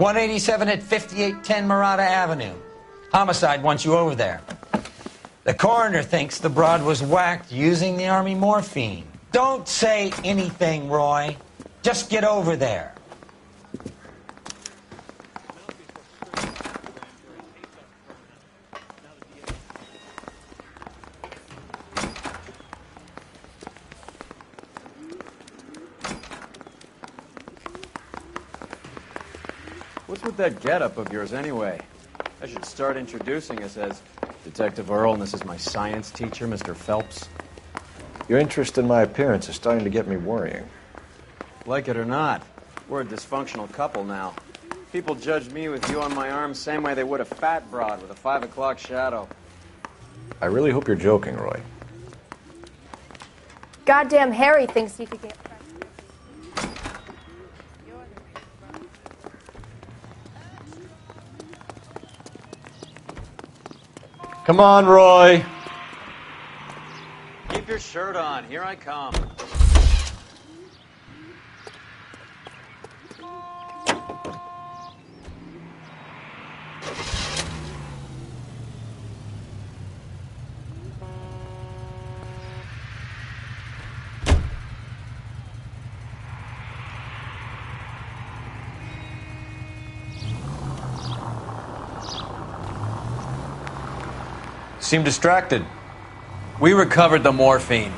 187 at 5810 Murata Avenue. Homicide wants you over there. The coroner thinks the broad was whacked using the Army morphine. Don't say anything, Roy. Just get over there. What's with that getup of yours, anyway? I should start introducing us as Detective Earl, and this is my science teacher, Mr. Phelps. Your interest in my appearance is starting to get me worrying. Like it or not, we're a dysfunctional couple now. People judge me with you on my arm same way they would a fat broad with a 5 o'clock shadow. I really hope you're joking, Roy. Goddamn Harry thinks he could get pregnant. Come on, Roy. Keep your shirt on. Here I come. Seem distracted. We recovered the morphine.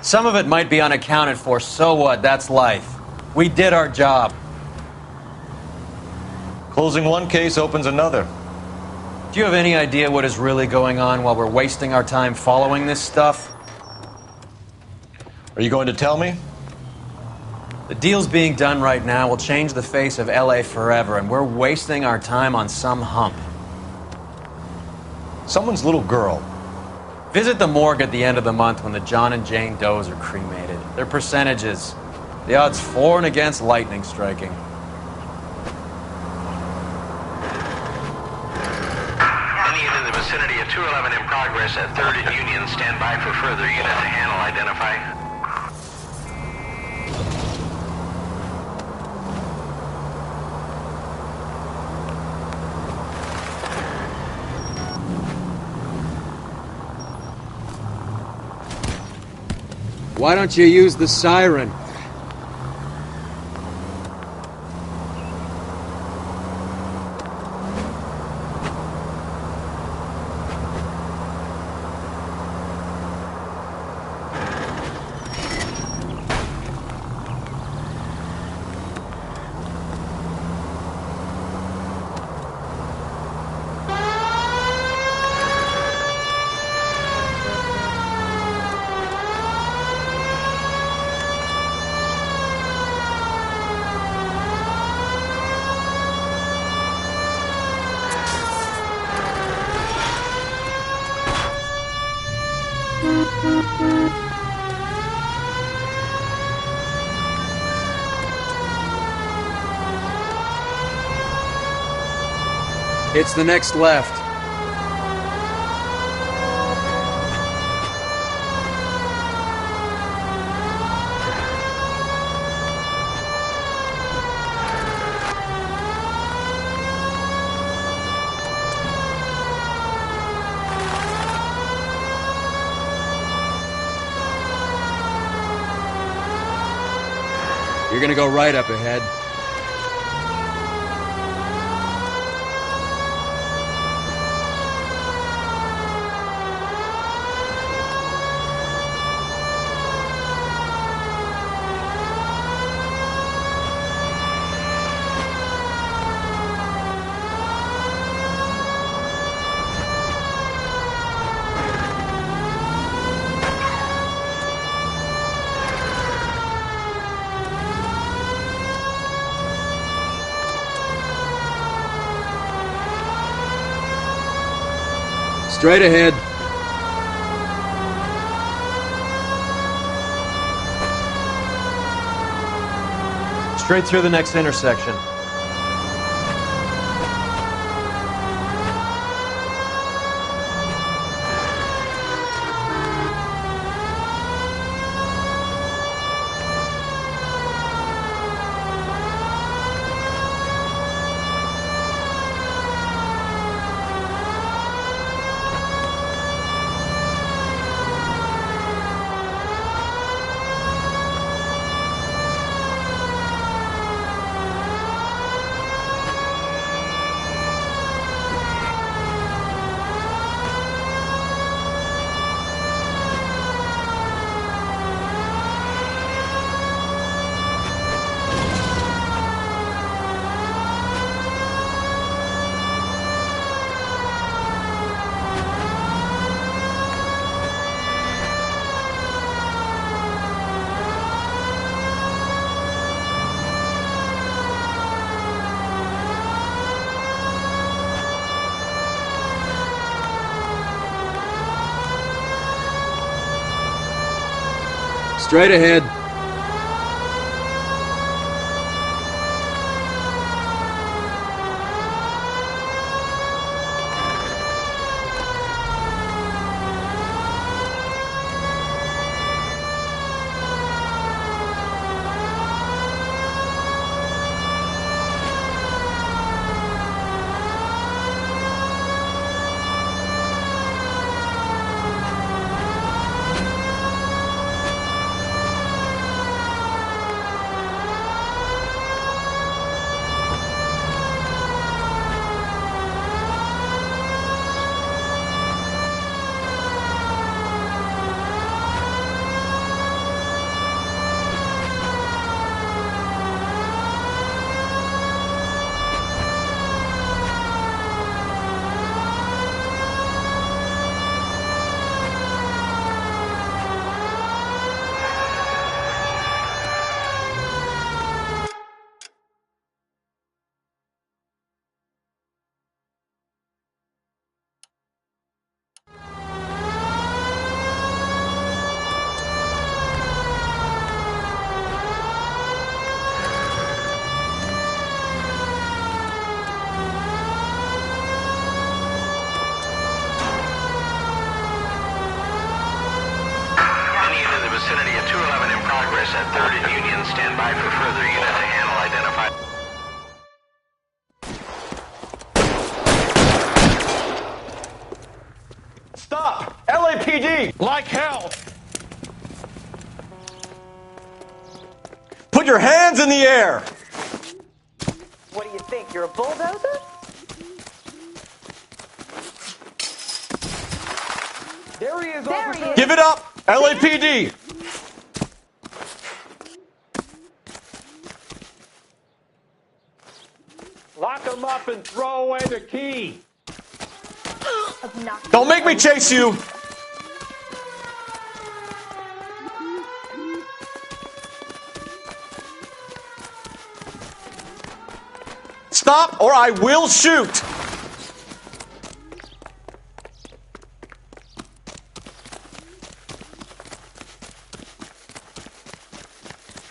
Some of it might be unaccounted for, so what? That's life. We did our job. Closing one case opens another. Do you have any idea what is really going on while we're wasting our time following this stuff? Are you going to tell me? The deals being done right now will change the face of LA forever, and we're wasting our time on some hump. Someone's little girl. Visit the morgue at the end of the month when the John and Jane Does are cremated. Their percentages. The odds for and against lightning striking. Any unit in the vicinity of 211 in progress at 3rd and Union. Stand by for further unit to handle. Identify. Why don't you use the siren? It's the next left. You're gonna go right up ahead. Straight ahead. Straight through the next intersection. Straight ahead. At 3rd and Union, stand by for further unit to handle identified. Stop! LAPD! Like hell! Put your hands in the air! What do you think? You're a bulldozer? There he is, There officer! he is. Give it up! LAPD! Lock him up and throw away the key! Obnoxious. Don't make me chase you! Stop or I will shoot!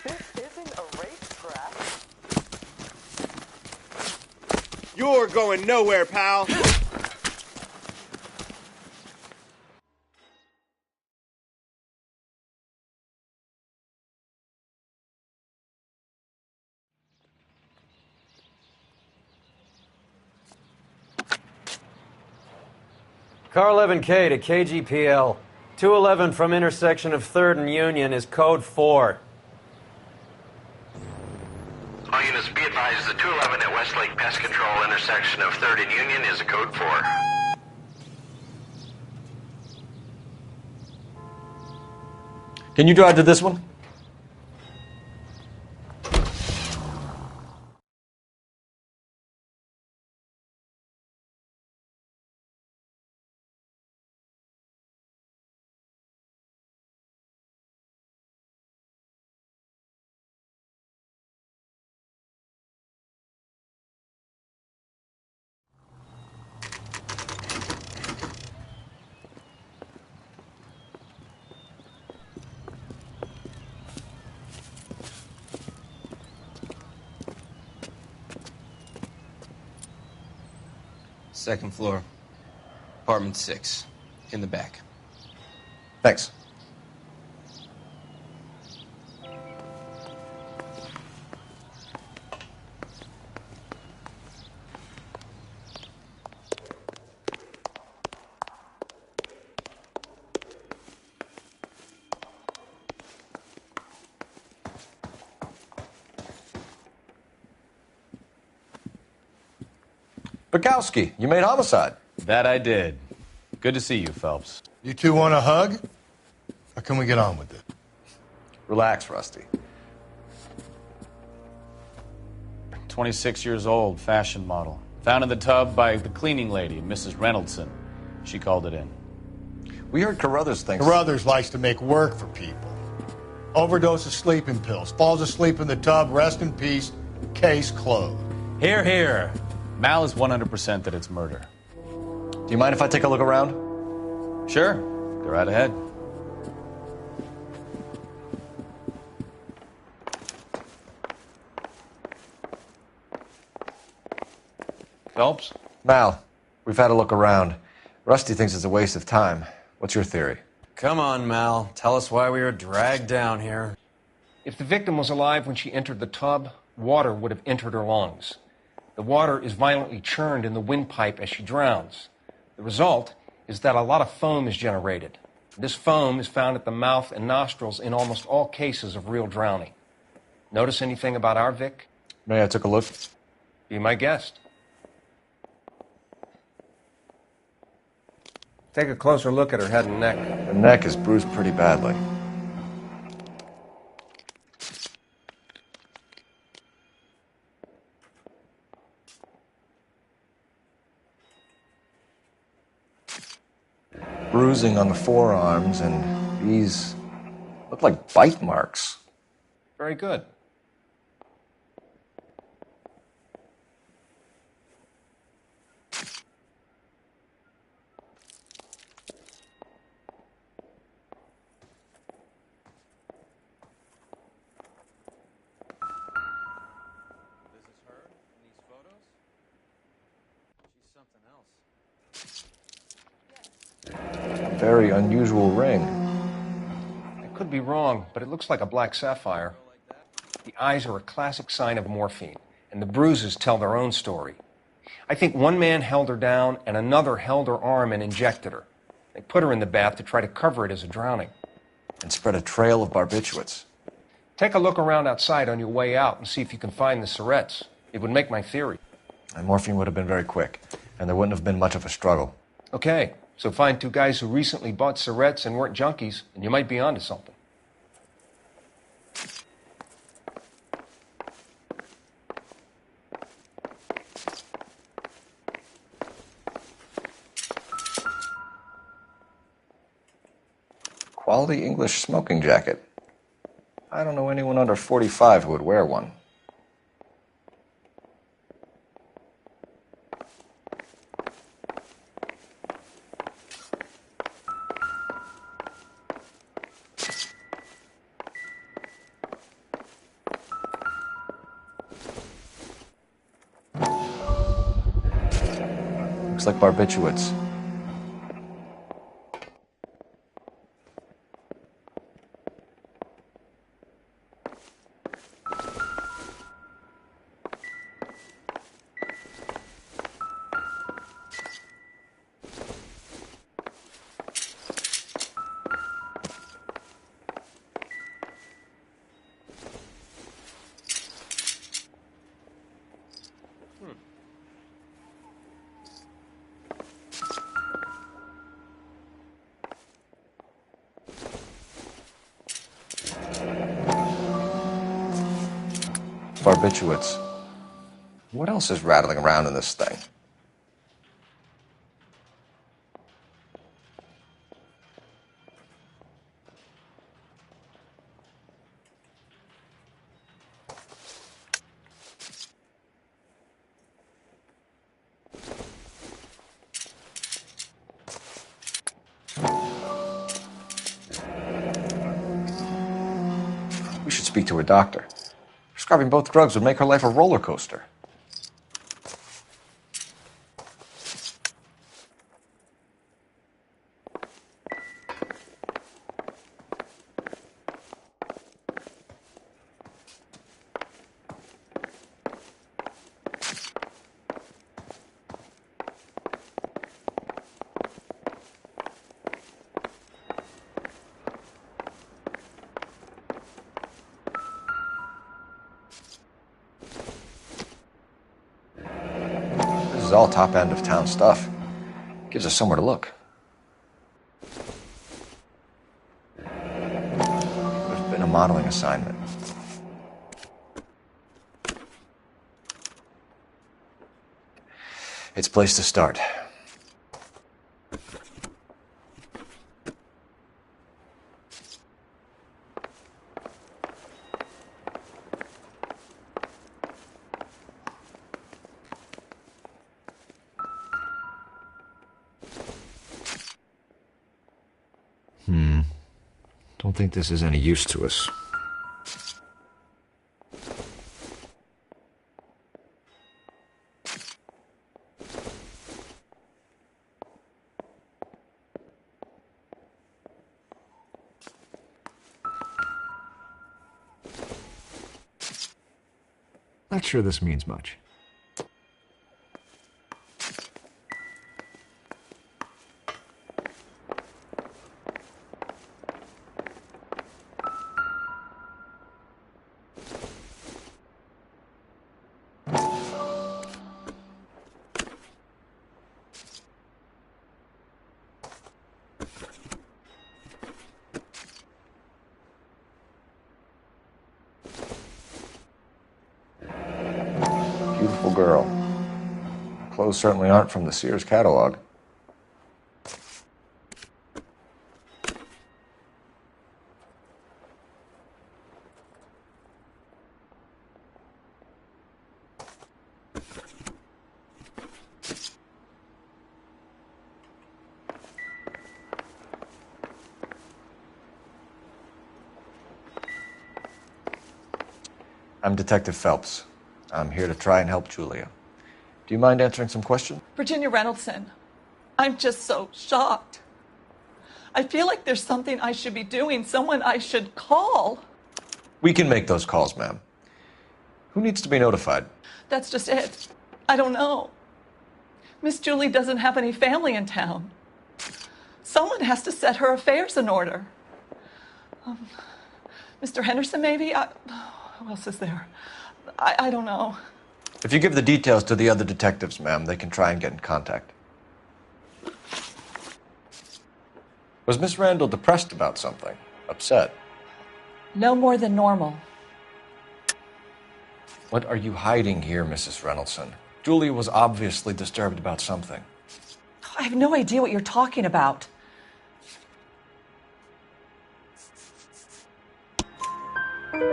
This isn't a racetrack. You're going nowhere, pal. Car 11K to KGPL. 211 from intersection of 3rd and Union is code 4. All units be advised, the 211 at Westlake Pest Control intersection of 3rd and Union is a code 4. Can you drive to this one? Second floor, apartment 6, in the back. Thanks. Bukowski, you made homicide. That I did. Good to see you, Phelps. You two want a hug? Or can we get on with it? Relax, Rusty. 26 years old, fashion model. Found in the tub by the cleaning lady, Mrs. Reynoldson. She called it in. We heard Carruthers thinks... Carruthers likes to make work for people. Overdose of sleeping pills. Falls asleep in the tub. Rest in peace. Case closed. Here, here. Mal is 100% that it's murder. Do you mind if I take a look around? Sure. Go right ahead. Phelps? Mal, we've had a look around. Rusty thinks it's a waste of time. What's your theory? Come on, Mal. Tell us why we were dragged down here. If the victim was alive when she entered the tub, water would have entered her lungs. The water is violently churned in the windpipe as she drowns. The result is that a lot of foam is generated. This foam is found at the mouth and nostrils in almost all cases of real drowning. Notice anything about our Vic? May I took a look? Be my guest. Take a closer look at her head and neck. Her neck is bruised pretty badly. Bruising on the forearms, and these look like bite marks. Very good. Very unusual ring. I could be wrong, but it looks like a black sapphire. The eyes are a classic sign of morphine, and the bruises tell their own story. I think one man held her down, and another held her arm and injected her. They put her in the bath to try to cover it as a drowning. And spread a trail of barbiturates. Take a look around outside on your way out and see if you can find the syrettes. It would make my theory. And morphine would have been very quick, and there wouldn't have been much of a struggle. Okay, so find two guys who recently bought syrettes and weren't junkies, and you might be onto something. Quality English smoking jacket. I don't know anyone under 45 who would wear one. Looks like barbiturates. Barbiturates. What else is rattling around in this thing? We should speak to a doctor. Prescribing both drugs would make her life a roller coaster. This is all top end of town stuff. Gives us somewhere to look. There's been a modeling assignment. It's a place to start. Don't think this is any use to us. Not sure this means much. Beautiful girl. Clothes certainly aren't from the Sears catalog. I'm Detective Phelps. I'm here to try and help Julia. Do you mind answering some questions? Virginia Reynoldson, I'm just so shocked. I feel like there's something I should be doing, someone I should call. We can make those calls, ma'am. Who needs to be notified? That's just it. I don't know. Miss Julie doesn't have any family in town. Someone has to set her affairs in order. Mr. Henderson, maybe? Who else is there? I don't know. If you give the details to the other detectives, ma'am, they can try and get in contact. Was Miss Randall depressed about something? Upset? No more than normal. What are you hiding here, Mrs. Reynoldson? Julia was obviously disturbed about something. I have no idea what you're talking about.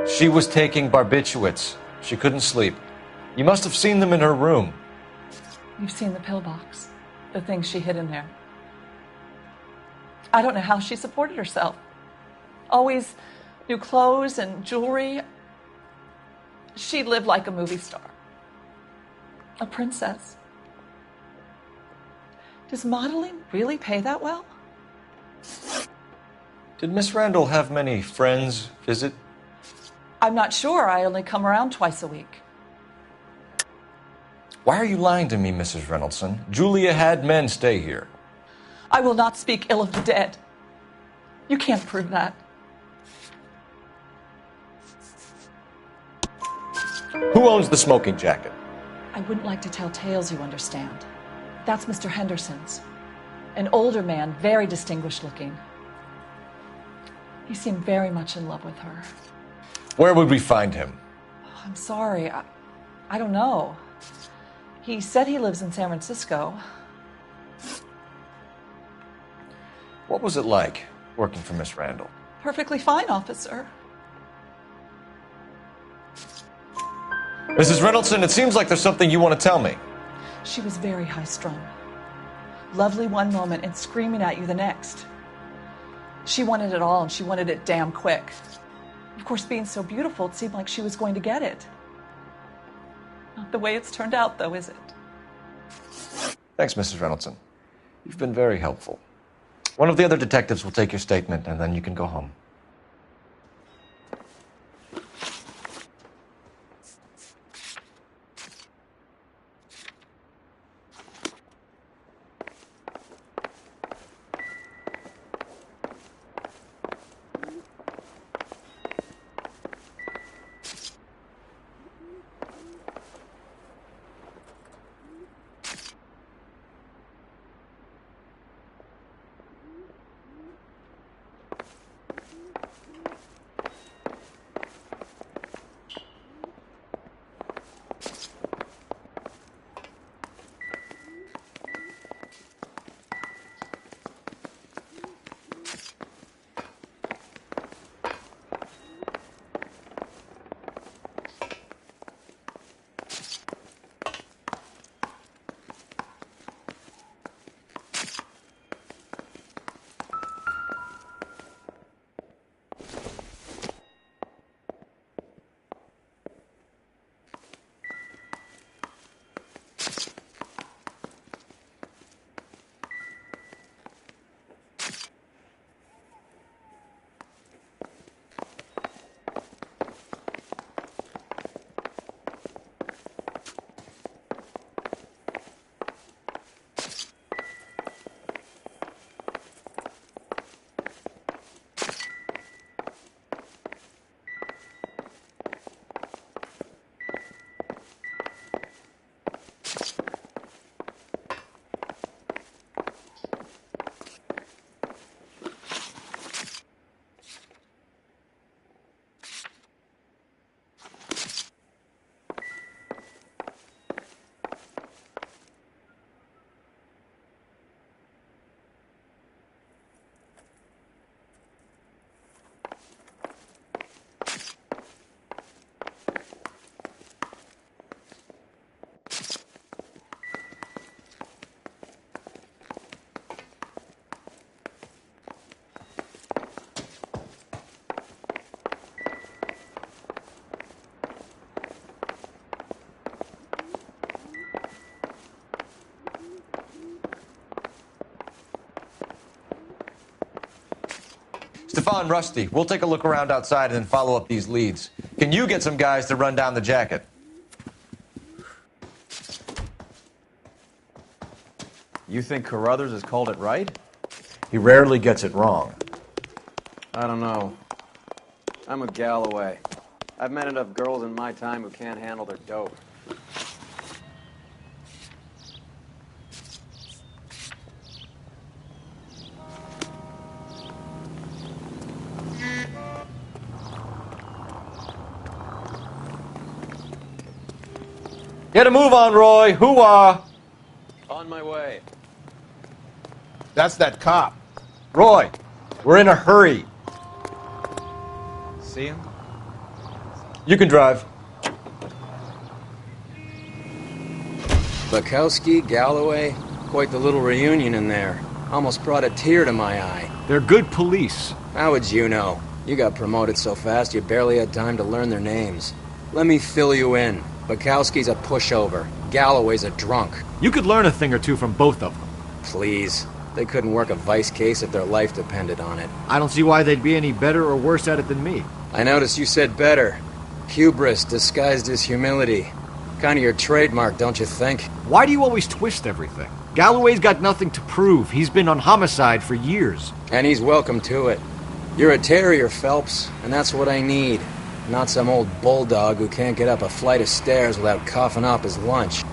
She was taking barbiturates. She couldn't sleep. You must have seen them in her room. You've seen the pillbox, the things she hid in there. I don't know how she supported herself. Always new clothes and jewelry. She lived like a movie star. A princess. Does modeling really pay that well? Did Miss Randall have many friends visit? I'm not sure. I only come around twice a week. Why are you lying to me, Mrs. Reynoldson? Julia had men stay here. I will not speak ill of the dead. You can't prove that. Who owns the smoking jacket? I wouldn't like to tell tales, you understand. That's Mr. Henderson's. An older man, very distinguished looking. He seemed very much in love with her. Where would we find him? Oh, I'm sorry. I don't know. He said he lives in San Francisco. What was it like working for Miss Randall? Perfectly fine, officer. Mrs. Reynoldson, it seems like there's something you want to tell me. She was very high-strung. Lovely one moment and screaming at you the next. She wanted it all, and she wanted it damn quick. Of course, being so beautiful, it seemed like she was going to get it. Not the way it's turned out, though, is it? Thanks, Mrs. Reynoldson. You've been very helpful. One of the other detectives will take your statement, and then you can go home. Stefan, Rusty, we'll take a look around outside and then follow up these leads. Can you get some guys to run down the jacket? You think Carruthers has called it right? He rarely gets it wrong. I don't know. I'm with Galloway. I've met enough girls in my time who can't handle their dope. Get a move on, Roy. Hoo-ah. On my way. That's that cop. Roy, we're in a hurry. See him? You can drive. Bukowski, Galloway, quite the little reunion in there. Almost brought a tear to my eye. They're good police. How would you know? You got promoted so fast you barely had time to learn their names. Let me fill you in. Bukowski's a pushover. Galloway's a drunk. You could learn a thing or two from both of them. Please. They couldn't work a vice case if their life depended on it. I don't see why they'd be any better or worse at it than me. I noticed you said better. Hubris disguised as humility. Kind of your trademark, don't you think? Why do you always twist everything? Galloway's got nothing to prove. He's been on homicide for years. And he's welcome to it. You're a terrier, Phelps, and that's what I need. Not some old bulldog who can't get up a flight of stairs without coughing up his lunch.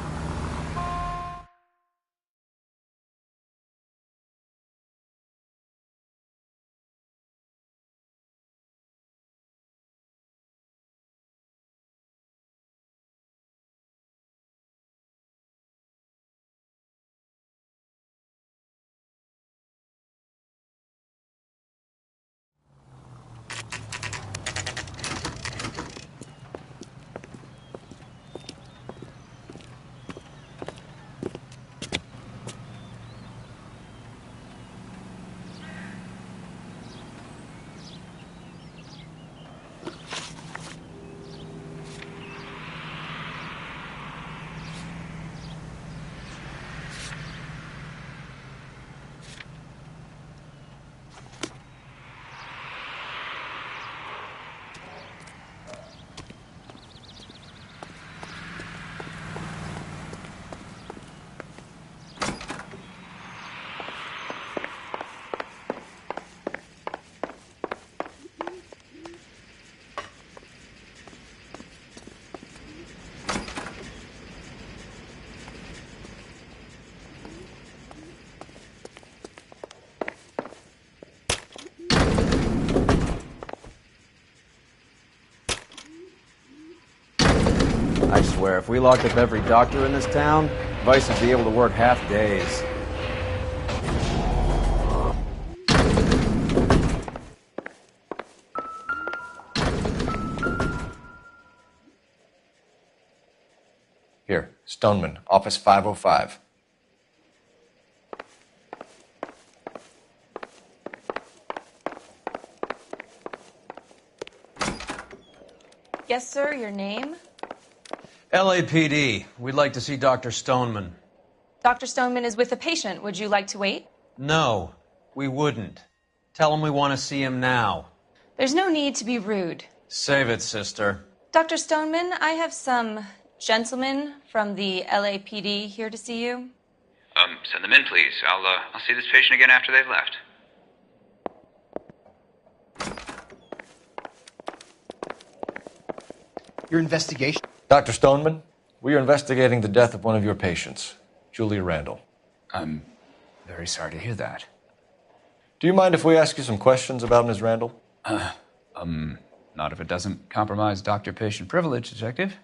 I swear, if we locked up every doctor in this town, Vice would be able to work half days. Here, Stoneman, office 505. Yes, sir, your name? LAPD. We'd like to see Dr. Stoneman. Dr. Stoneman is with a patient. Would you like to wait? No, we wouldn't. Tell him we want to see him now. There's no need to be rude. Save it, sister. Dr. Stoneman, I have some gentlemen from the LAPD here to see you. Send them in, please. I'll see this patient again after they've left. Your investigation? Dr. Stoneman, we are investigating the death of one of your patients, Julia Randall. I'm very sorry to hear that. Do you mind if we ask you some questions about Ms. Randall? Not if it doesn't compromise doctor-patient privilege, Detective.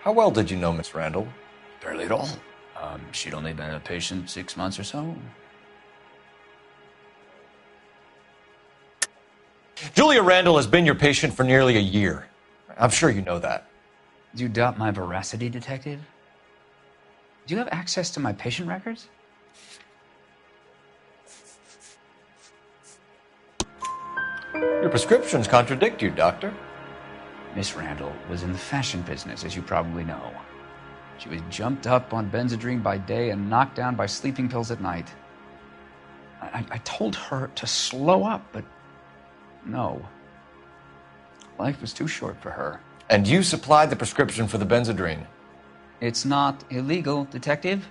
How well did you know Miss Randall? Barely at all. She'd only been a patient 6 months or so. Julia Randall has been your patient for nearly a year. I'm sure you know that. Do you doubt my veracity, Detective? Do you have access to my patient records? Your prescriptions contradict you, Doctor. Miss Randall was in the fashion business, as you probably know. She was jumped up on Benzedrine by day and knocked down by sleeping pills at night. I told her to slow up, but no. Life was too short for her. And you supplied the prescription for the Benzedrine? It's not illegal, Detective.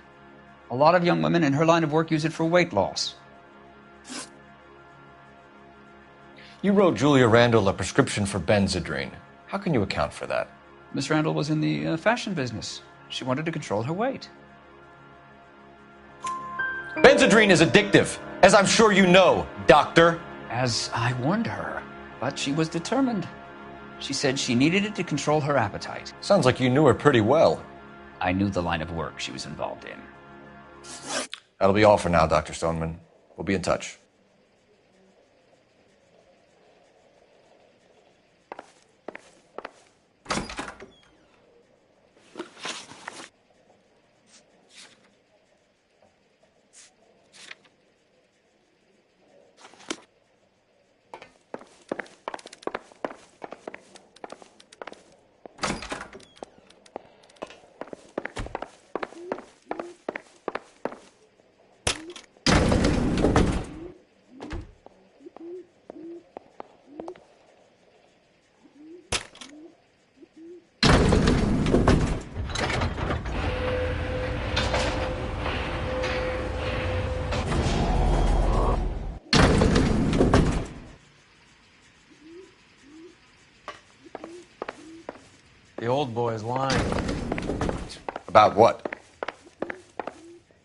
A lot of young women in her line of work use it for weight loss. You wrote Julia Randall a prescription for Benzedrine. How can you account for that? Miss Randall was in the fashion business. She wanted to control her weight. Benzedrine is addictive, as I'm sure you know, Doctor. As I warned her, but she was determined. She said she needed it to control her appetite. Sounds like you knew her pretty well. I knew the line of work she was involved in. That'll be all for now, Dr. Stoneman. We'll be in touch. The old boy's lying. About what?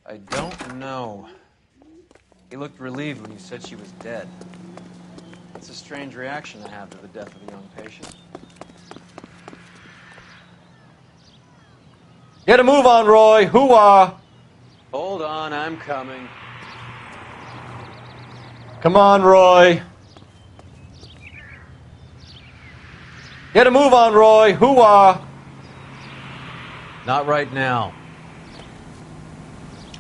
I don't know. He looked relieved when you said she was dead. It's a strange reaction to have to the death of a young patient. Get a move on, Roy. Hoo-ah. Hold on, I'm coming. Come on, Roy. Get a move on, Roy. Hoo-ah. Not right now.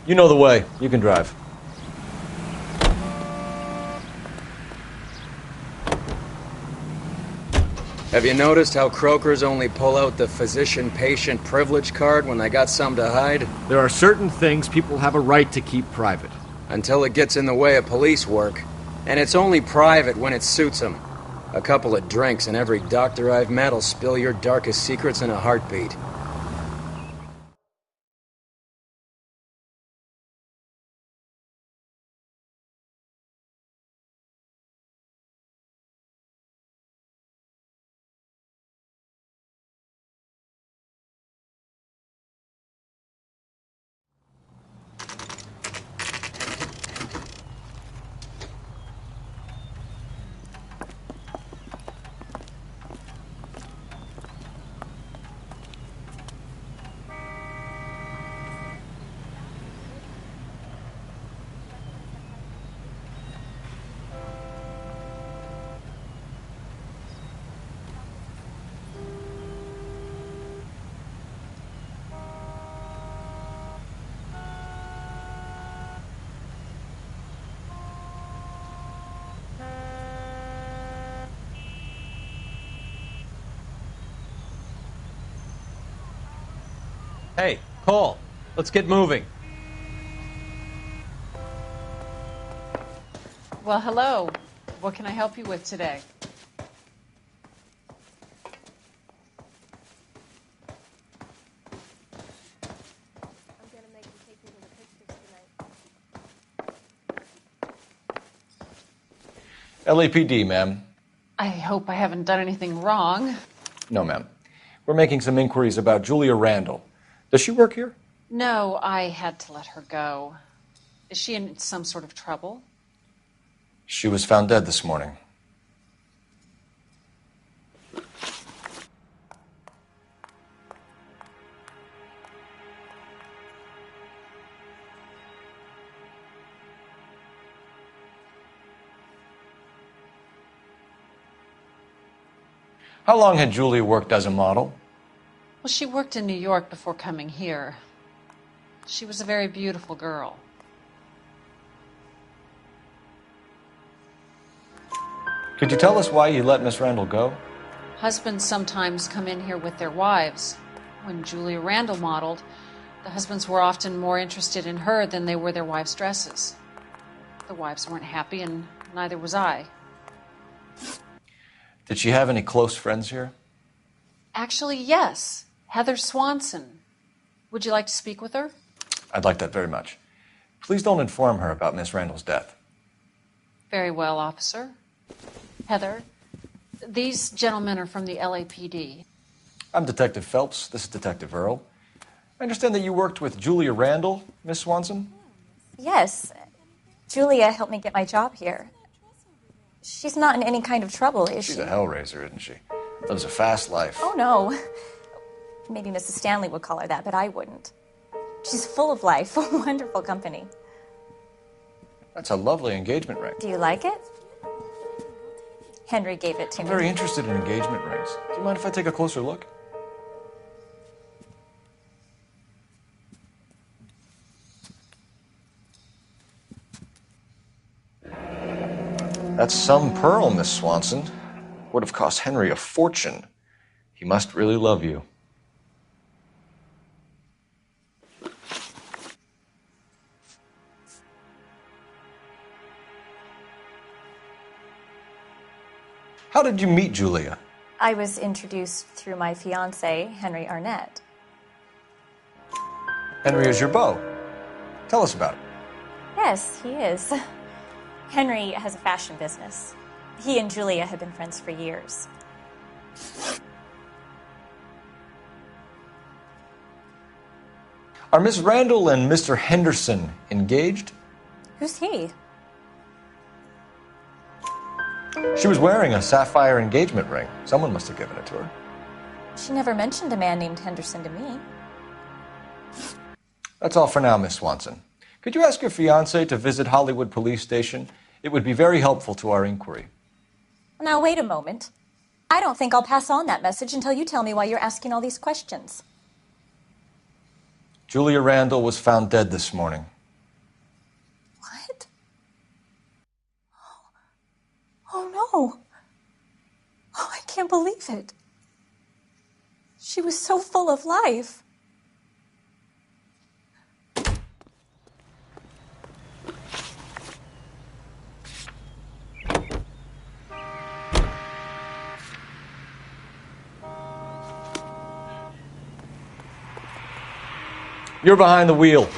You know the way. You can drive. Have you noticed how croakers only pull out the physician-patient privilege card when they got something to hide? There are certain things people have a right to keep private. Until it gets in the way of police work. And it's only private when it suits them. A couple of drinks and every doctor I've met will spill your darkest secrets in a heartbeat. Hey, Cole, let's get moving. Well, hello. What can I help you with today? LAPD, ma'am. I hope I haven't done anything wrong. No, ma'am. We're making some inquiries about Julia Randall. Does she work here? No, I had to let her go. Is she in some sort of trouble? She was found dead this morning. How long had Julia worked as a model? Well, she worked in New York before coming here. She was a very beautiful girl. Could you tell us why you let Miss Randall go? Husbands sometimes come in here with their wives. When Julia Randall modeled, the husbands were often more interested in her than they were their wives' dresses. The wives weren't happy, and neither was I. Did she have any close friends here? Actually, yes. Heather Swanson. Would you like to speak with her? I'd like that very much. Please don't inform her about Miss Randall's death. Very well, officer. Heather, these gentlemen are from the LAPD. I'm Detective Phelps. This is Detective Earl. I understand that you worked with Julia Randall, Miss Swanson? Yes. Julia helped me get my job here. She's not in any kind of trouble, is she? She's a hellraiser, isn't she? Lives a fast life. Oh, no. Maybe Mrs. Stanley would call her that, but I wouldn't. She's full of life, wonderful company. That's a lovely engagement ring. Do you like it? Henry gave it to I'm me. very interested in engagement rings. Do you mind if I take a closer look? That's some pearl, Miss Swanson. Would have cost Henry a fortune. He must really love you. How did you meet Julia? I was introduced through my fiancé, Henry Arnett. Henry is your beau. Tell us about it. Yes, he is. Henry has a fashion business. He and Julia have been friends for years. Are Miss Randall and Mr. Henderson engaged? Who's he? She was wearing a sapphire engagement ring. Someone must have given it to her. She never mentioned a man named Henderson to me. That's all for now, Miss Swanson. Could you ask your fiancé to visit Hollywood Police Station? It would be very helpful to our inquiry. Now, wait a moment. I don't think I'll pass on that message until you tell me why you're asking all these questions. Julia Randall was found dead this morning. What? Oh, no. Oh, I can't believe it. She was so full of life. You're behind the wheel.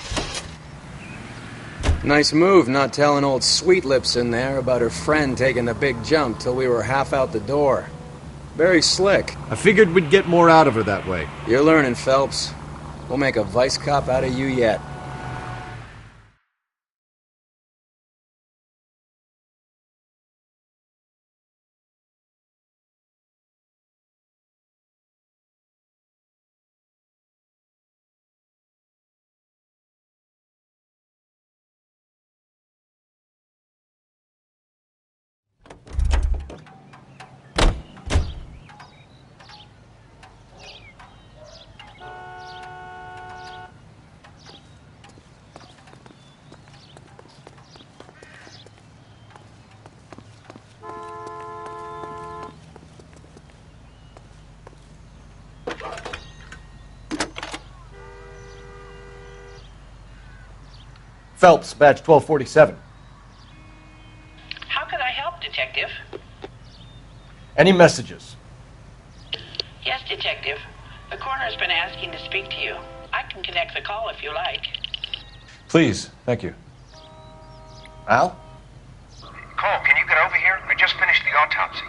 Nice move not telling old Sweet Lips in there about her friend taking the big jump till we were half out the door. Very slick. I figured we'd get more out of her that way. You're learning, Phelps. We'll make a vice cop out of you yet. Phelps, badge 1247. How can I help, Detective? Any messages? Yes, Detective. The coroner's been asking to speak to you. I can connect the call if you like. Please, thank you. Al? Cole, can you get over here? I just finished the autopsy.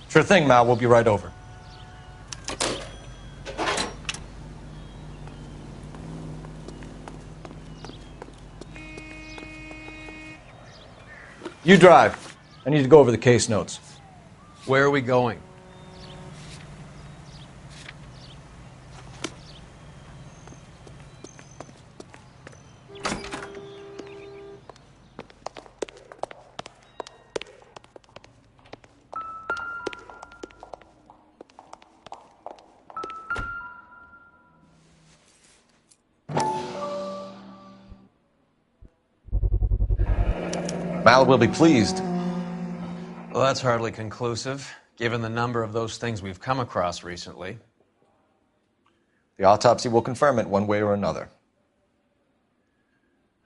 Sure thing, Mal. We'll be right over. You drive. I need to go over the case notes. Where are we going? Mal will be pleased. Well, that's hardly conclusive, given the number of those things we've come across recently. The autopsy will confirm it one way or another.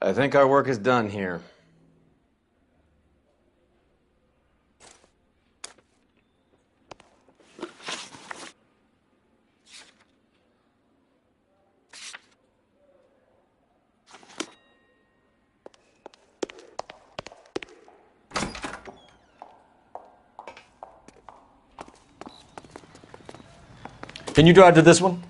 I think our work is done here. Can you drive to this one?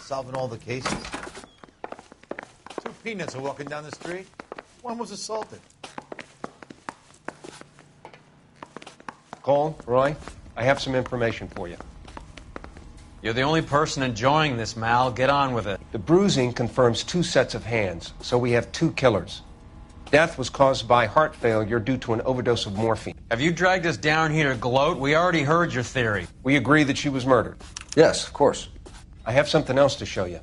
Solving all the cases. Two peanuts are walking down the street. One was assaulted. Cole, Roy, I have some information for you. You're the only person enjoying this, Mal. Get on with it. The bruising confirms 2 sets of hands, so we have 2 killers. Death was caused by heart failure due to an overdose of morphine. Have you dragged us down here to gloat? We already heard your theory. We agree that she was murdered. Yes, of course. I have something else to show you.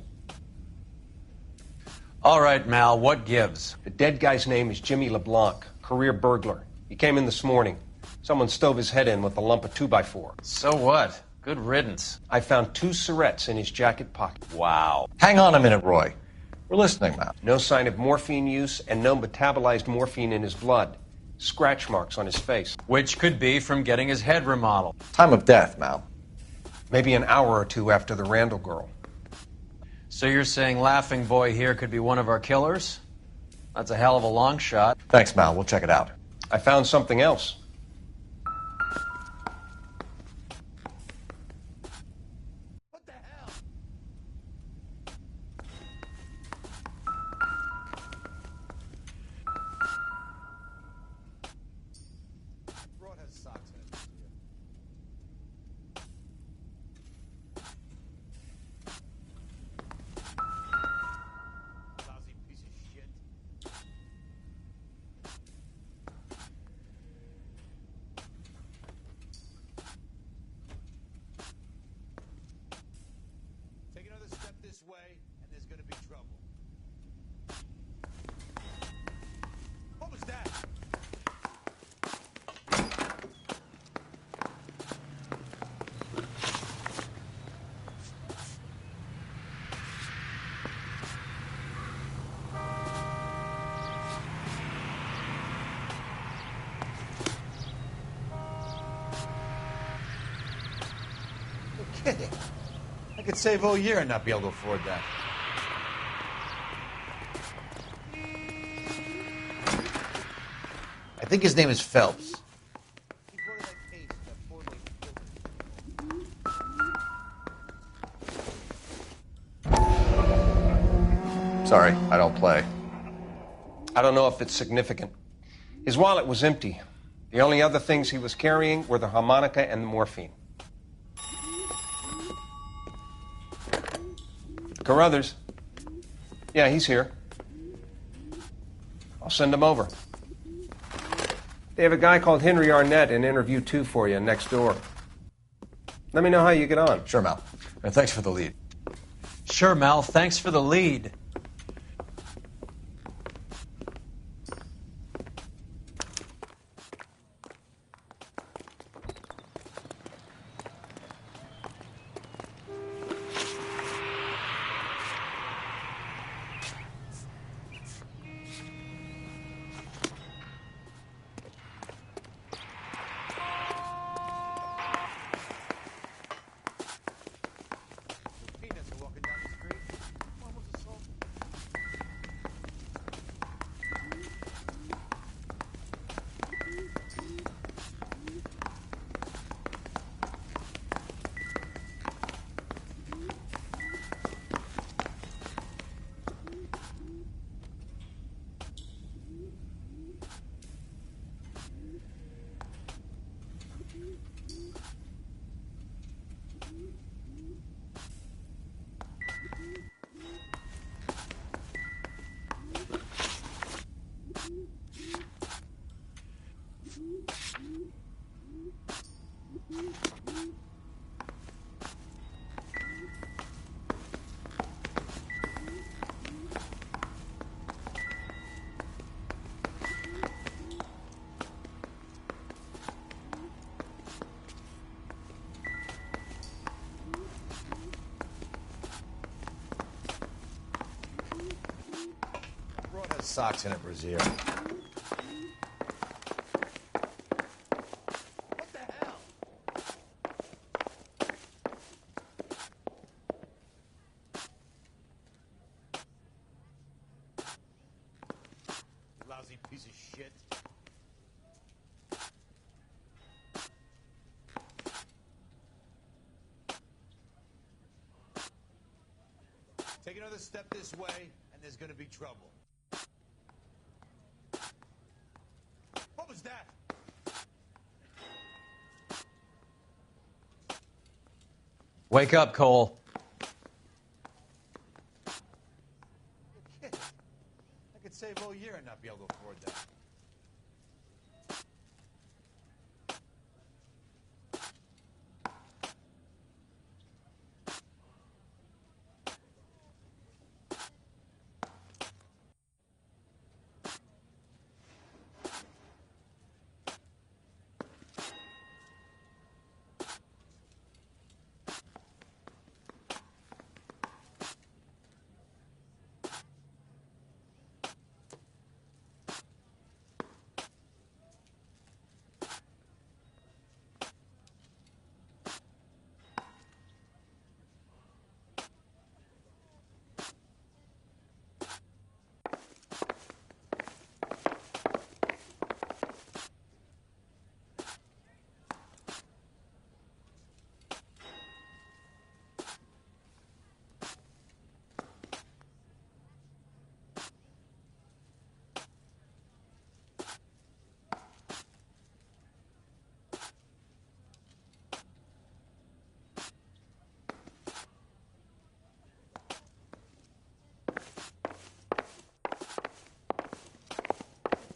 All right, Mal, what gives? The dead guy's name is Jimmy LeBlanc, career burglar. He came in this morning. Someone stove his head in with a lump of 2x4. So what? Good riddance. I found 2 cigarettes in his jacket pocket. Wow. Hang on a minute, Roy. We're listening, Matt. No sign of morphine use and no metabolized morphine in his blood. Scratch marks on his face. Which could be from getting his head remodeled. Time of death, Mal. Maybe an hour or 2 after the Randall girl. So you're saying Laughing Boy here could be one of our killers? That's a hell of a long shot. Thanks, Mal. We'll check it out. I found something else. What the hell? Broad has socks in it. Lousy piece of shit. Take another step this way, and there's gonna be trouble. What was that? You're kidding. I could save all year and not be able to afford that. I think his name is Phelps. Sorry, I don't play. I don't know if it's significant. His wallet was empty. The only other things he was carrying were the harmonica and the morphine. Carruthers. Yeah, he's here. I'll send him over. They have a guy called Henry Arnett in interview 2 for you next door. Let me know how you get on. Sure, Mal. And thanks for the lead. Sure, Mal. Thanks for the lead. Peanuts are walking down the street. One was assaulted. Socks in a brassiere. Lousy piece of shit. Take another step this way, and there's gonna be trouble. What was that? Wake up, Cole. You're kidding. I could save all year and not be able to afford that.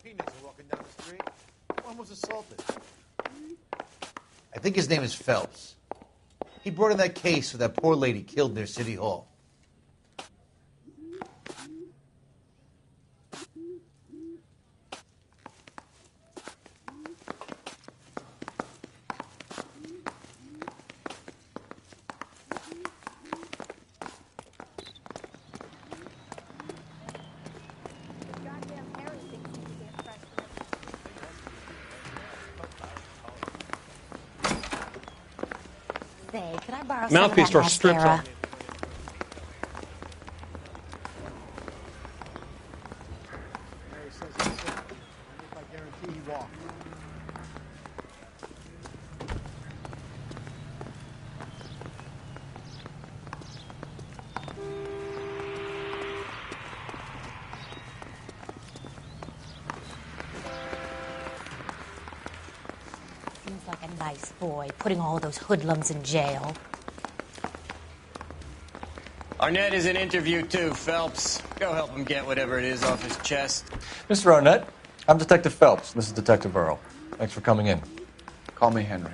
Peanuts are walking down the street. One was assaulted. I think his name is Phelps. He brought in that case for that poor lady killed near City Hall. Say, could I borrow Mouthpiece some or of that strips mascara? off. Mary says he's sick. I guarantee he walked. Seems like a nice boy, putting all those hoodlums in jail. Arnett is in interview too, Phelps. Go help him get whatever it is off his chest. Mr. Arnett, I'm Detective Phelps. This is Detective Earl. Thanks for coming in. Call me Henry.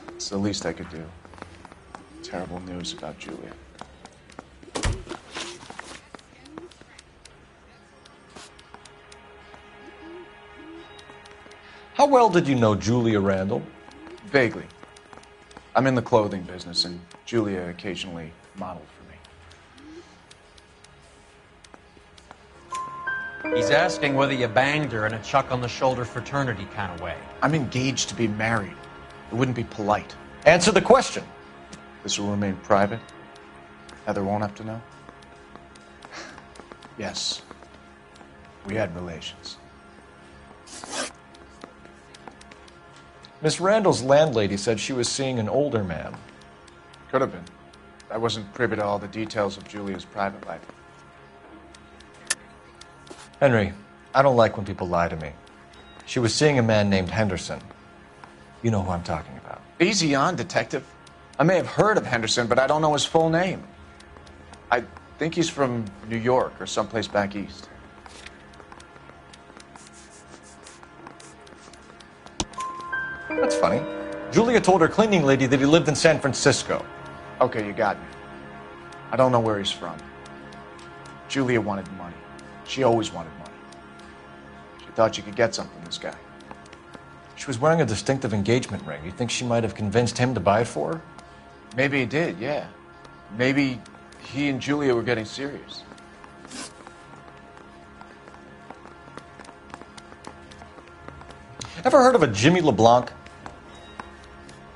It's the least I could do. Terrible news about Julia. How well did you know Julia Randall? Vaguely. I'm in the clothing business, and Julia occasionally modeled for me. He's asking whether you banged her in a chuck-on-the-shoulder fraternity kind of way. I'm engaged to be married. It wouldn't be polite. Answer the question. This will remain private? Heather won't have to know? Yes. We had relations. Miss Randall's landlady said she was seeing an older man. Could have been. I wasn't privy to all the details of Julia's private life. Henry, I don't like when people lie to me. She was seeing a man named Henderson. You know who I'm talking about. Easy on, Detective. I may have heard of Henderson, but I don't know his full name. I think he's from New York or someplace back east. That's funny. Julia told her cleaning lady that he lived in San Francisco. Okay, you got me. I don't know where he's from. Julia wanted money. She always wanted money. She thought she could get something from this guy. She was wearing a distinctive engagement ring. You think she might have convinced him to buy it for her? Maybe he did, yeah. Maybe he and Julia were getting serious. Ever heard of a Jimmy LeBlanc?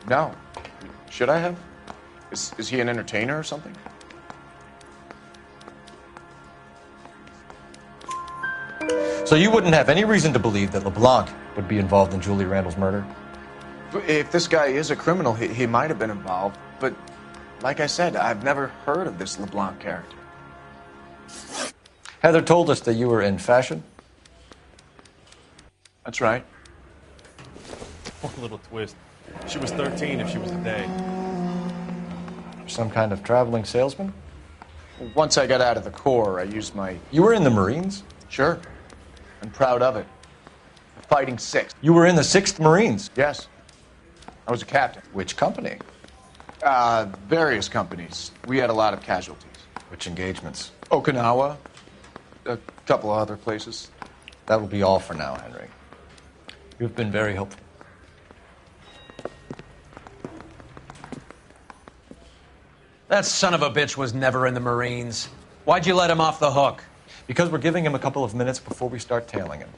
No. Should I have? Is he an entertainer or something? So you wouldn't have any reason to believe that LeBlanc would be involved in Julie Randall's murder? If this guy is a criminal, he might have been involved. But like I said, I've never heard of this LeBlanc character. Heather told us that you were in fashion. That's right. One little twist. She was 13 if she was a day. Some kind of traveling salesman? Once I got out of the Corps, I used my... You were in the Marines? Sure. I'm proud of it. The Fighting Sixth. You were in the 6th Marines? Yes. I was a captain. Which company? Various companies. We had a lot of casualties. Which engagements? Okinawa. A couple of other places. That will be all for now, Henry. You've been very helpful. That son of a bitch was never in the Marines. Why'd you let him off the hook? Because we're giving him a couple of minutes before we start tailing him.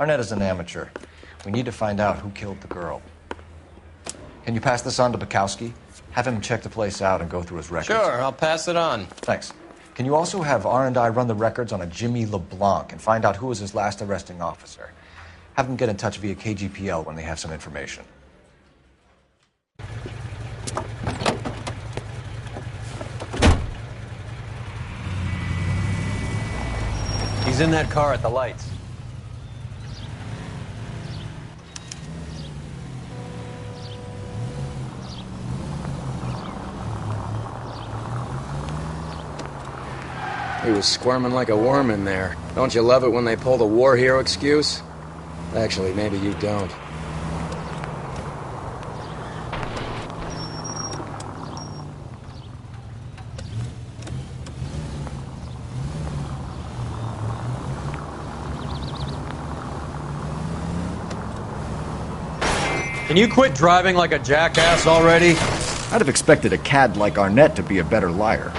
Arnett is an amateur. We need to find out who killed the girl. Can you pass this on to Bukowski? Have him check the place out and go through his records. Sure, I'll pass it on. Thanks. Can you also have R&I run the records on a Jimmy LeBlanc and find out who was his last arresting officer? Have them get in touch via KGPL when they have some information. He's in that car at the lights. He was squirming like a worm in there. Don't you love it when they pull the war hero excuse? Actually, maybe you don't. Can you quit driving like a jackass already? I'd have expected a cad like Arnett to be a better liar.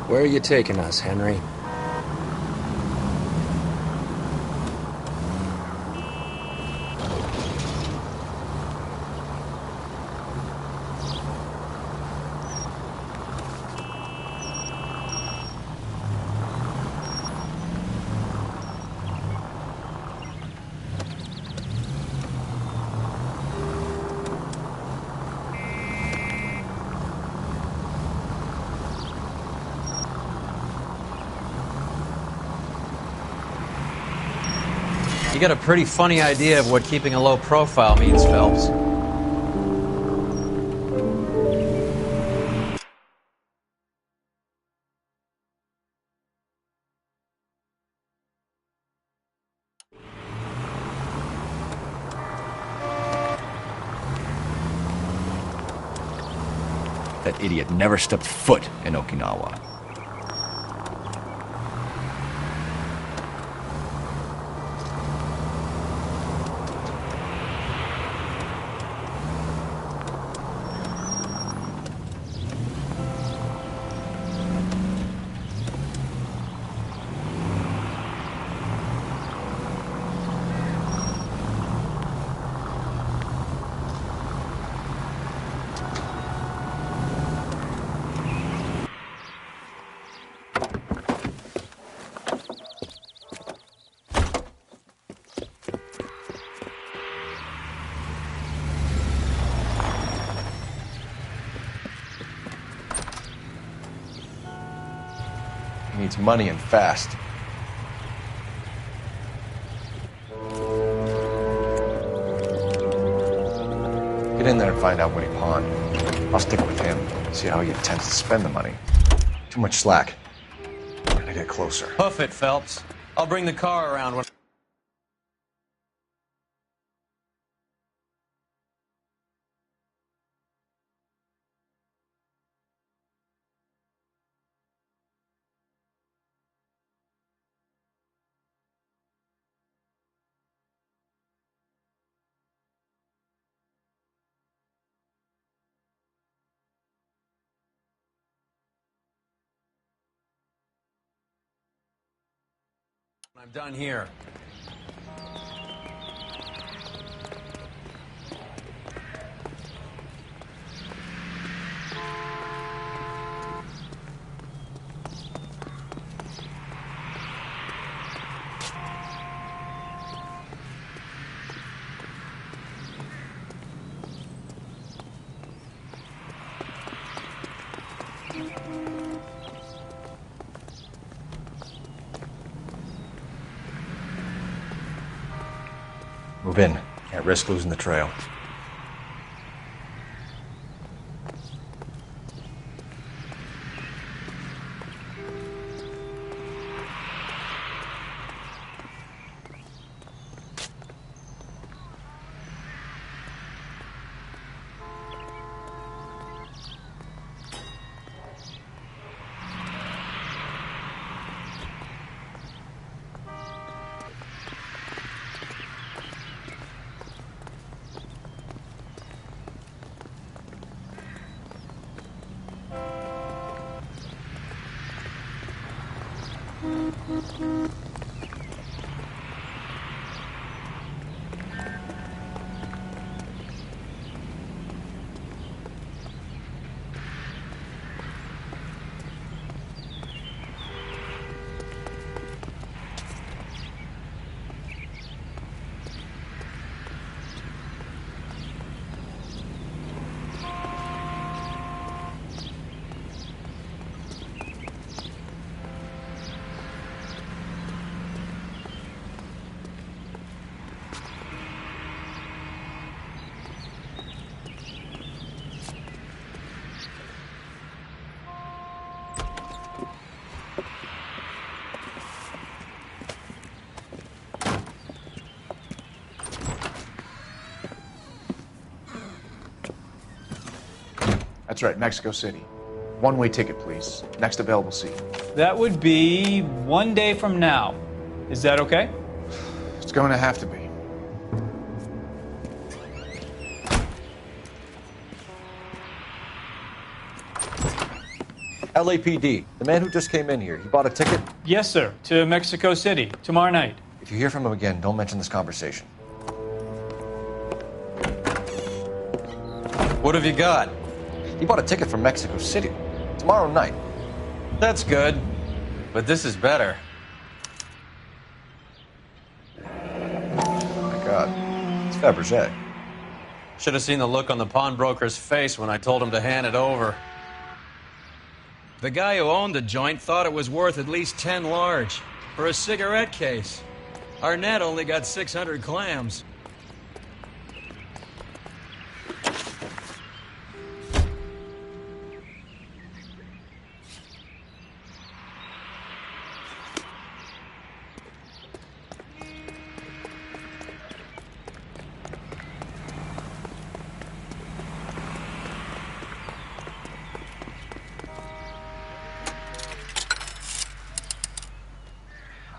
Where are you taking us, Henry? You got a pretty funny idea of what keeping a low profile means, Phelps. That idiot never stepped foot in Okinawa. He needs money and fast. Get in there and find out what he pawned. I'll stick with him, see how he intends to spend the money. Too much slack. We're gonna get closer. Hoof it, Phelps. I'll bring the car around when... I'm done here. Move in. Can't risk losing the trail. That's right, Mexico City. One-way ticket, please. Next available seat. That would be 1 day from now. Is that okay? It's going to have to be. LAPD, the man who just came in here, he bought a ticket? Yes, sir, to Mexico City, tomorrow night. If you hear from him again, don't mention this conversation. What have you got? He bought a ticket from Mexico City, tomorrow night. That's good, but this is better. Oh my God, it's Fabergé. Should have seen the look on the pawnbroker's face when I told him to hand it over. The guy who owned the joint thought it was worth at least 10 large for a cigarette case. Arnett only got 600 clams.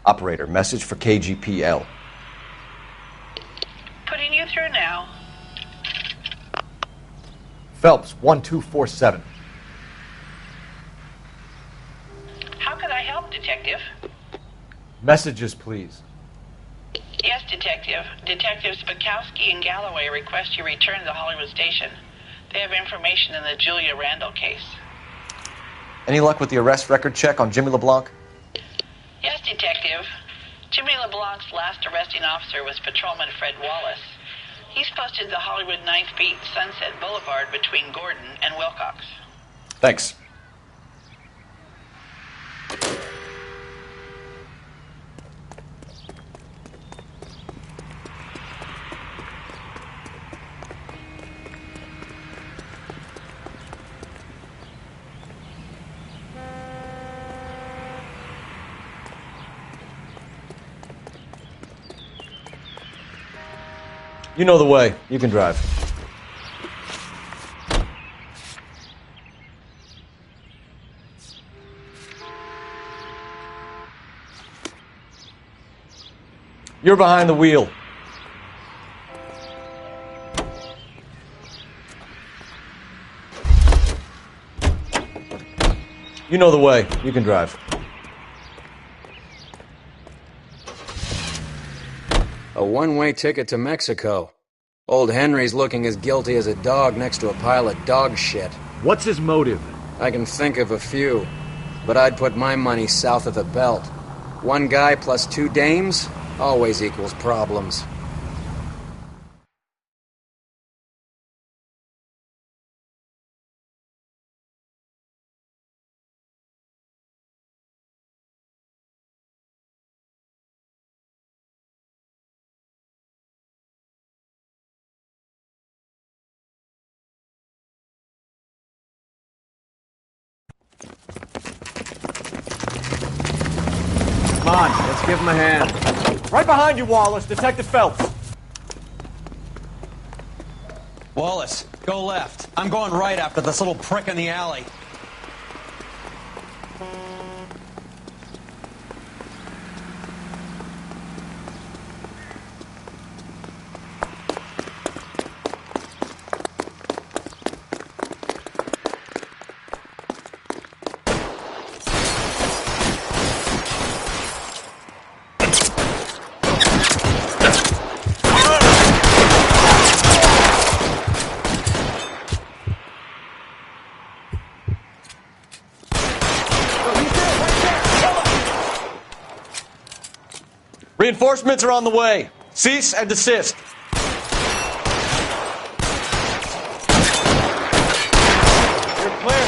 Operator, message for KGPL. Putting you through now. Phelps, 1247. How could I help, Detective? Messages, please. Yes, Detective. Detectives Bukowski and Galloway request you return to the Hollywood station. They have information in the Julia Randall case. Any luck with the arrest record check on Jimmy LeBlanc? Yes, Detective. Jimmy LeBlanc's last arresting officer was Patrolman Fred Wallace. He's posted the Hollywood 9th Beat Sunset Boulevard between Gordon and Wilcox. Thanks. You know the way. You can drive. You're behind the wheel. You know the way. You can drive. A one-way ticket to Mexico. Old Henry's looking as guilty as a dog next to a pile of dog shit. What's his motive? I can think of a few, but I'd put my money south of the belt. One guy plus two dames always equals problems. Come on, let's give him a hand. Right behind you, Wallace. Detective Phelps. Wallace, go left. I'm going right after this little prick in the alley. Reinforcements are on the way. Cease and desist. You're clear.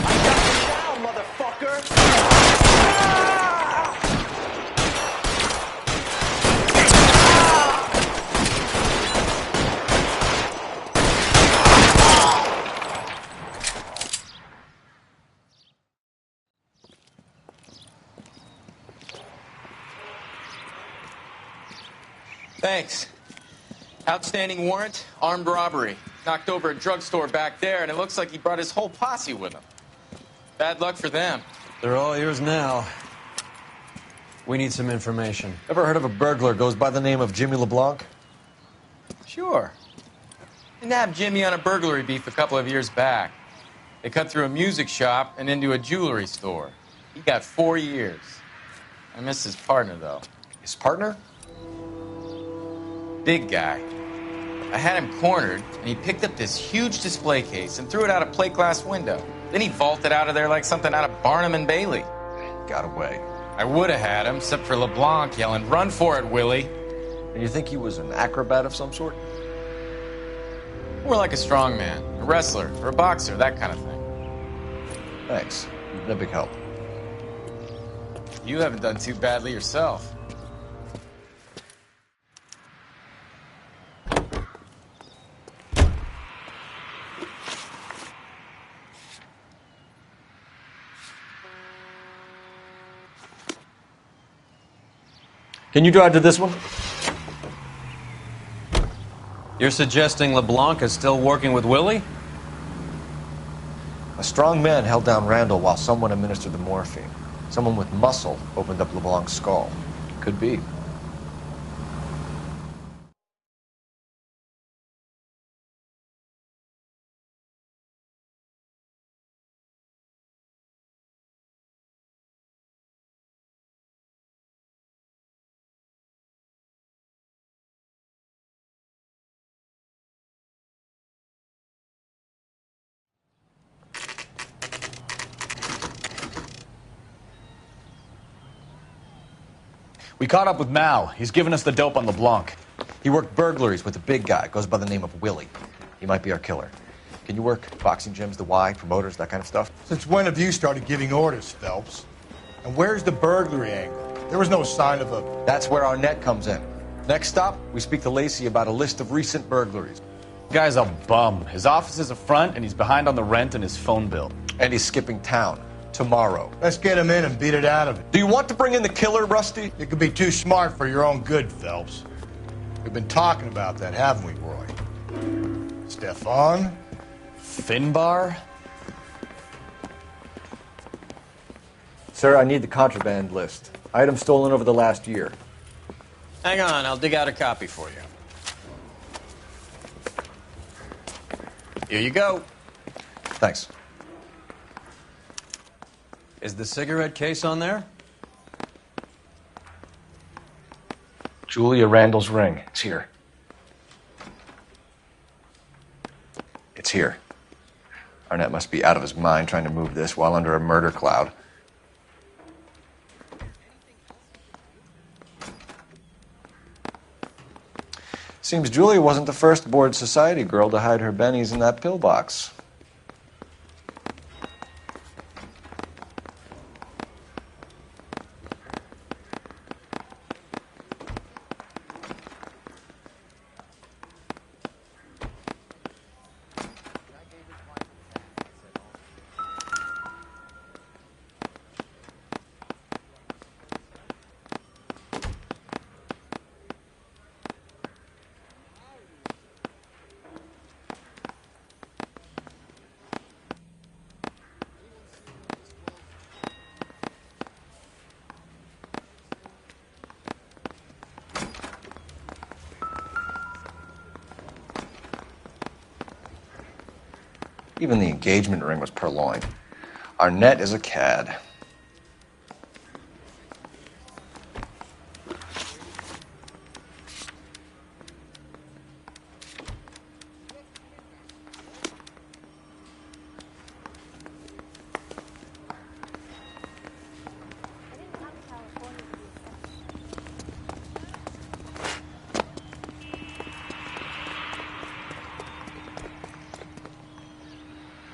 I got you down, motherfucker. Thanks. Outstanding warrant, armed robbery. Knocked over a drugstore back there, and it looks like he brought his whole posse with him. Bad luck for them. They're all yours now. We need some information. Ever heard of a burglar goes by the name of Jimmy LeBlanc? Sure. I nabbed Jimmy on a burglary beef a couple of years back. They cut through a music shop and into a jewelry store. He got 4 years. I missed his partner, though. His partner? Big guy. I had him cornered, and he picked up this huge display case and threw it out a plate glass window. Then he vaulted out of there like something out of Barnum and Bailey. Got away. I would have had him, except for LeBlanc yelling, "Run for it, Willie!" And you think he was an acrobat of some sort? More like a strongman, a wrestler, or a boxer, that kind of thing. Thanks. You've been a big help. You haven't done too badly yourself. Can you drive to this one? You're suggesting LeBlanc is still working with Willie? A strong man held down Randall while someone administered the morphine. Someone with muscle opened up LeBlanc's skull. Could be. We caught up with Mao. He's given us the dope on LeBlanc. He worked burglaries with a big guy. Goes by the name of Willie. He might be our killer. Can you work boxing gyms, the Y, promoters, that kind of stuff? Since when have you started giving orders, Phelps? And where's the burglary angle? There was no sign of a... That's where our net comes in. Next stop, we speak to Lacey about a list of recent burglaries. Guy's a bum. His office is a front, and he's behind on the rent and his phone bill. And he's skipping town. tomorrow. Let's get him in and beat it out of it. Do you want to bring in the killer, Rusty? You could be too smart for your own good, Phelps. We've been talking about that, haven't we, Roy? Stefan? Finbar? Sir, I need the contraband list. Items stolen over the last year. Hang on, I'll dig out a copy for you. Here you go. Thanks. Is the cigarette case on there? Julia Randall's ring. It's here. It's here. Arnett must be out of his mind trying to move this while under a murder cloud. Seems Julia wasn't the first bored society girl to hide her bennies in that pillbox. Even the engagement ring was purloined. Arnett is a cad.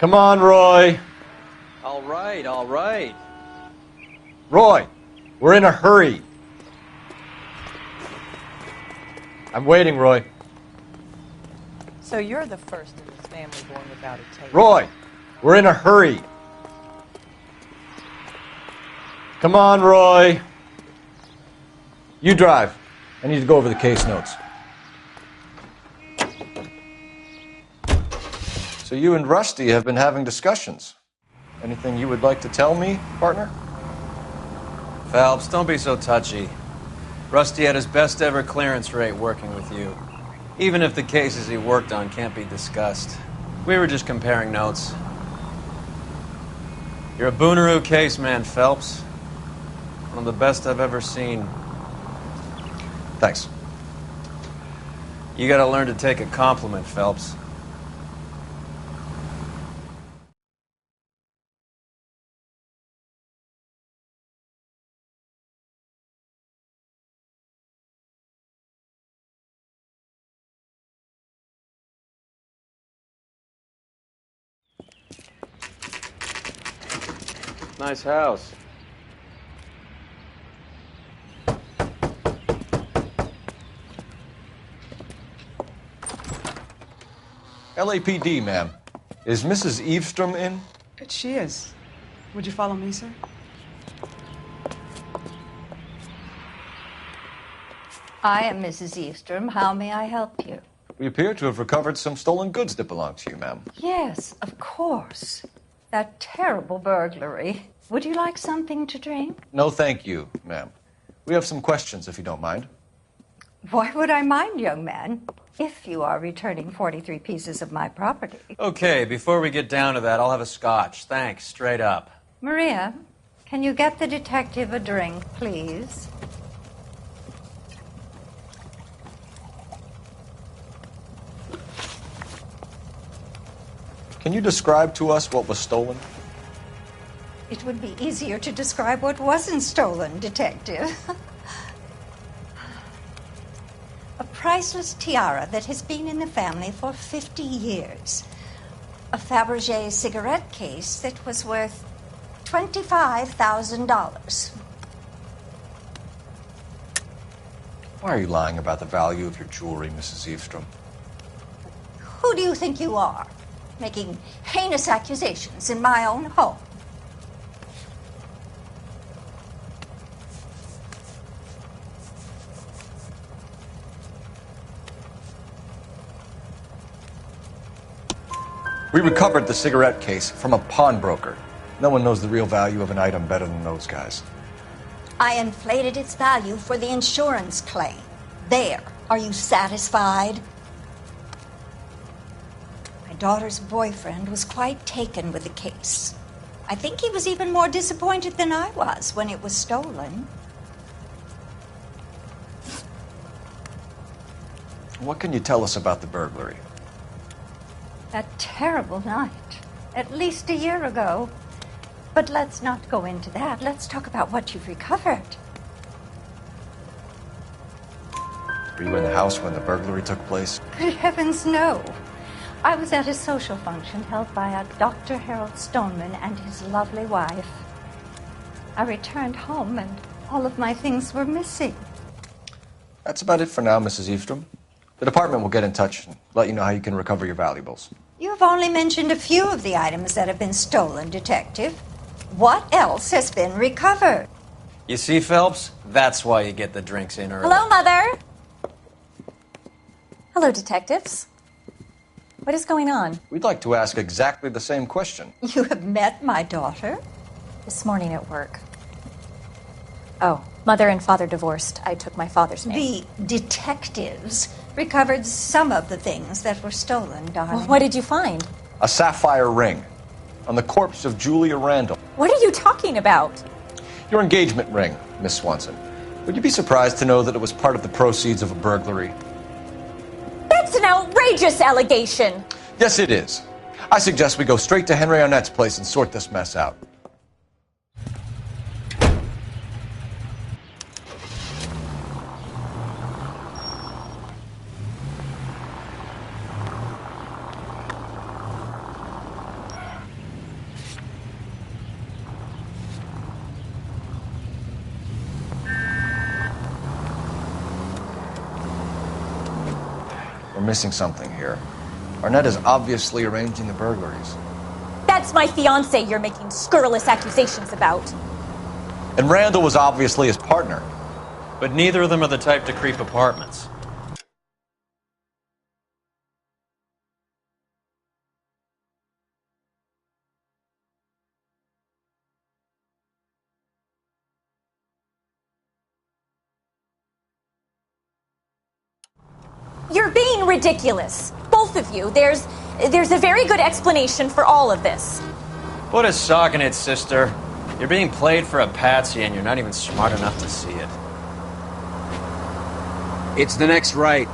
Come on, Roy. All right, all right. Roy, we're in a hurry. I'm waiting, Roy. So you're the first in this family born without a tail. Roy, we're in a hurry. Come on, Roy. You drive. I need to go over the case notes. So you and Rusty have been having discussions. Anything you would like to tell me, partner? Phelps, don't be so touchy. Rusty had his best ever clearance rate working with you. Even if the cases he worked on can't be discussed. We were just comparing notes. You're a Booneroo case man, Phelps. One of the best I've ever seen. Thanks. You gotta learn to take a compliment, Phelps. Nice house. LAPD, ma'am. Is Mrs. Eavestrom in? She is. Would you follow me, sir? I am Mrs. Eastrom. How may I help you? We appear to have recovered some stolen goods that belong to you, ma'am. Yes, of course. That terrible burglary. Would you like something to drink? No, thank you, ma'am. We have some questions, if you don't mind. Why would I mind, young man, if you are returning 43 pieces of my property? Okay, before we get down to that, I'll have a scotch. Thanks, straight up. Maria, can you get the detective a drink, please? Can you describe to us what was stolen? It would be easier to describe what wasn't stolen, Detective. A priceless tiara that has been in the family for 50 years. A Fabergé cigarette case that was worth $25,000. Why are you lying about the value of your jewelry, Mrs. Eavestrom? Who do you think you are, making heinous accusations in my own home? We recovered the cigarette case from a pawnbroker. No one knows the real value of an item better than those guys. I inflated its value for the insurance claim. There. Are you satisfied? My daughter's boyfriend was quite taken with the case. I think he was even more disappointed than I was when it was stolen. What can you tell us about the burglary? A terrible night. At least a year ago. But let's not go into that. Let's talk about what you've recovered. Were you in the house when the burglary took place? Good heavens, no. I was at a social function held by a Dr. Harold Stoneman and his lovely wife. I returned home and all of my things were missing. That's about it for now, Mrs. Eastrom. The department will get in touch and let you know how you can recover your valuables. You have only mentioned a few of the items that have been stolen, Detective. What else has been recovered? You see, Phelps? That's why you get the drinks in early. Hello, Mother. Hello, detectives. What is going on? We'd like to ask exactly the same question. You have met my daughter? This morning at work. Oh, Mother and Father divorced. I took my father's name. The detectives recovered some of the things that were stolen, darling. Well, what did you find? A sapphire ring on the corpse of Julia Randall. What are you talking about? Your engagement ring, Miss Swanson. Would you be surprised to know that it was part of the proceeds of a burglary? That's an outrageous allegation. Yes, it is. I suggest we go straight to Henry Arnett's place and sort this mess out. We're missing something here. Arnett is obviously arranging the burglaries. That's my fiance you're making scurrilous accusations about. And Randall was obviously his partner. But neither of them are the type to creep apartments. You're being ridiculous. Both of you. There's a very good explanation for all of this. Put a sock in it, sister. You're being played for a patsy and you're not even smart enough to see it. It's the next right.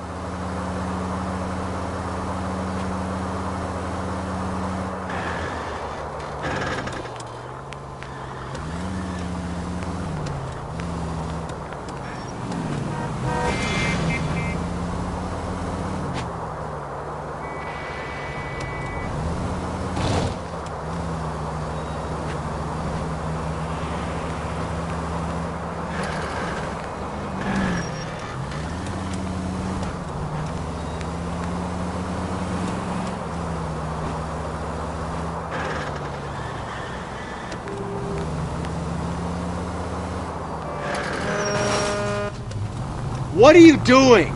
What are you doing?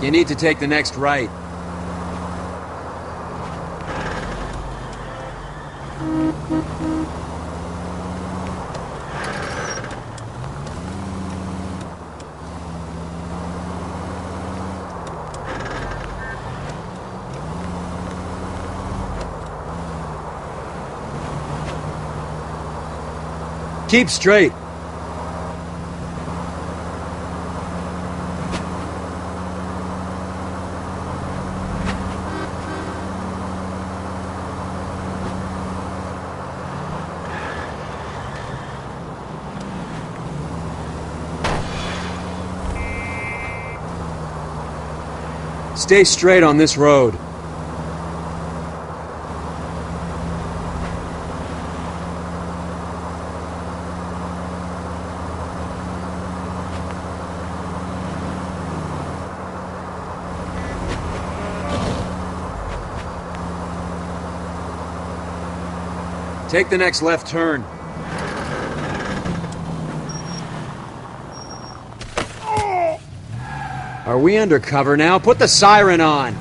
You need to take the next right. Keep straight. Stay straight on this road. Take the next left turn. Are we undercover now? Put the siren on!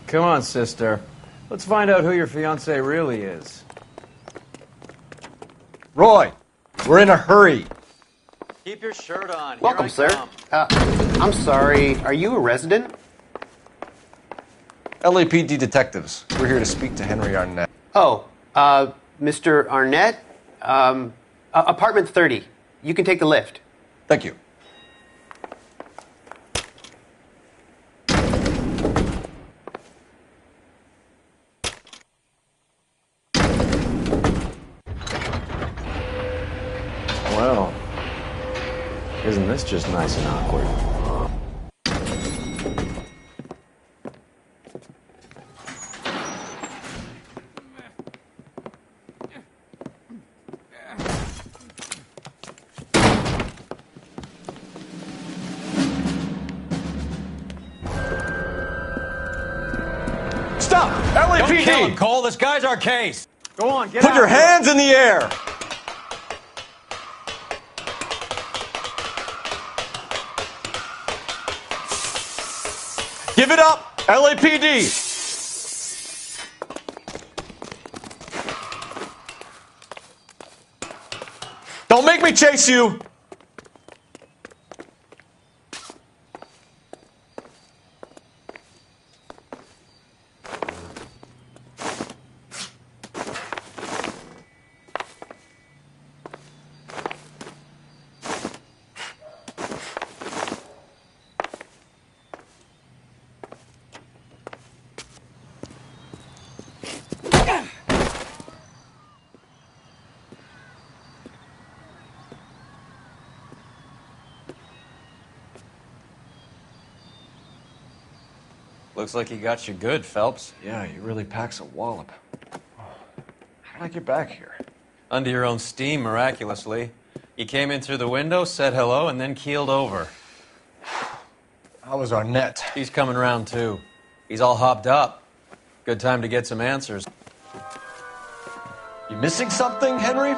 Come on, sister. Let's find out who your fiancé really is. Roy, we're in a hurry. Keep your shirt on. Welcome, sir. I'm sorry, are you a resident? LAPD detectives. We're here to speak to Henry Arnett. Oh, Mr. Arnett? Apartment 30. You can take the lift. Thank you. Well, isn't this just nice and awkward? Stop! Don't kill him, LAPD! Cole. This guy's our case. Go on, get Put out your of here. hands in the air! Give it up! LAPD! Don't make me chase you! Looks like he got you good, Phelps. Yeah, he really packs a wallop. How did I get back here? Under your own steam, miraculously. You came in through the window, said hello, and then keeled over. How was Arnett? He's coming round, too. He's all hopped up. Good time to get some answers. You missing something, Henry?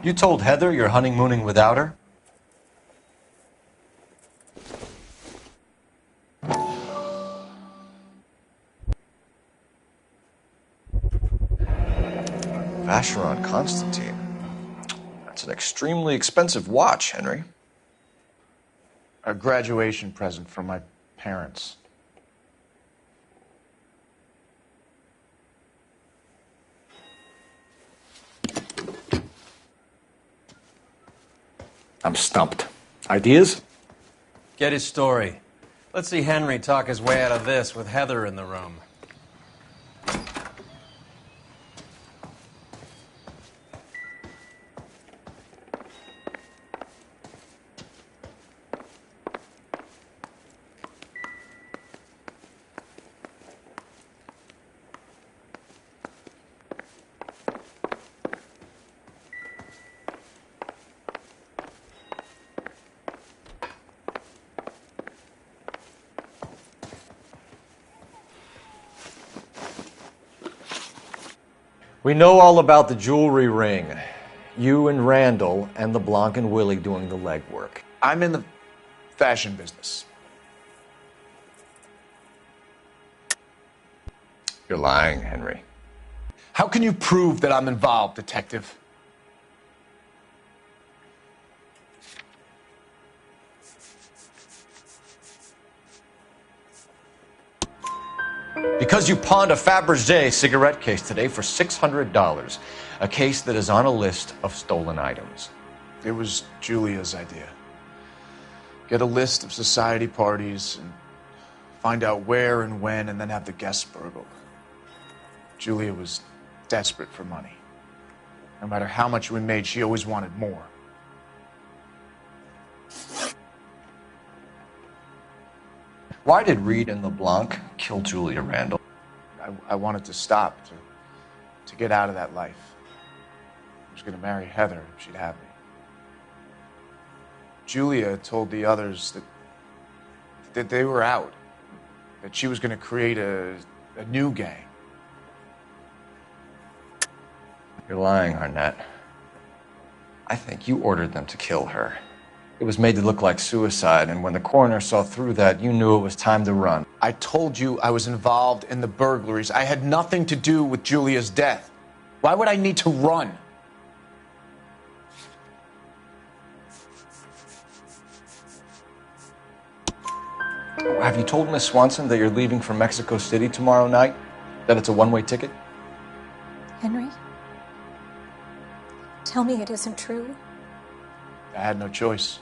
You told Heather you're honeymooning without her? Vacheron Constantine. That's an extremely expensive watch, Henry. A graduation present from my parents. I'm stumped. Ideas? Get his story. Let's see Henry talk his way out of this with Heather in the room. We know all about the jewelry ring. You and Randall and LeBlanc and Willie doing the legwork. I'm in the fashion business. You're lying, Henry. How can you prove that I'm involved, detective? Because you pawned a Fabergé cigarette case today for $600. A case that is on a list of stolen items. It was Julia's idea. Get a list of society parties and find out where and when, and then have the guests burgled. Julia was desperate for money. No matter how much we made, she always wanted more. Why did Reed and LeBlanc kill Julia Randall? I wanted to stop, to get out of that life. I was going to marry Heather if she'd have me. Julia told the others that they were out, that she was going to create a new gang. You're lying, Arnett. I think you ordered them to kill her. It was made to look like suicide, and when the coroner saw through that, you knew it was time to run. I told you I was involved in the burglaries. I had nothing to do with Julia's death. Why would I need to run? Have you told Miss Swanson that you're leaving for Mexico City tomorrow night? That it's a one-way ticket? Henry? Tell me it isn't true. I had no choice.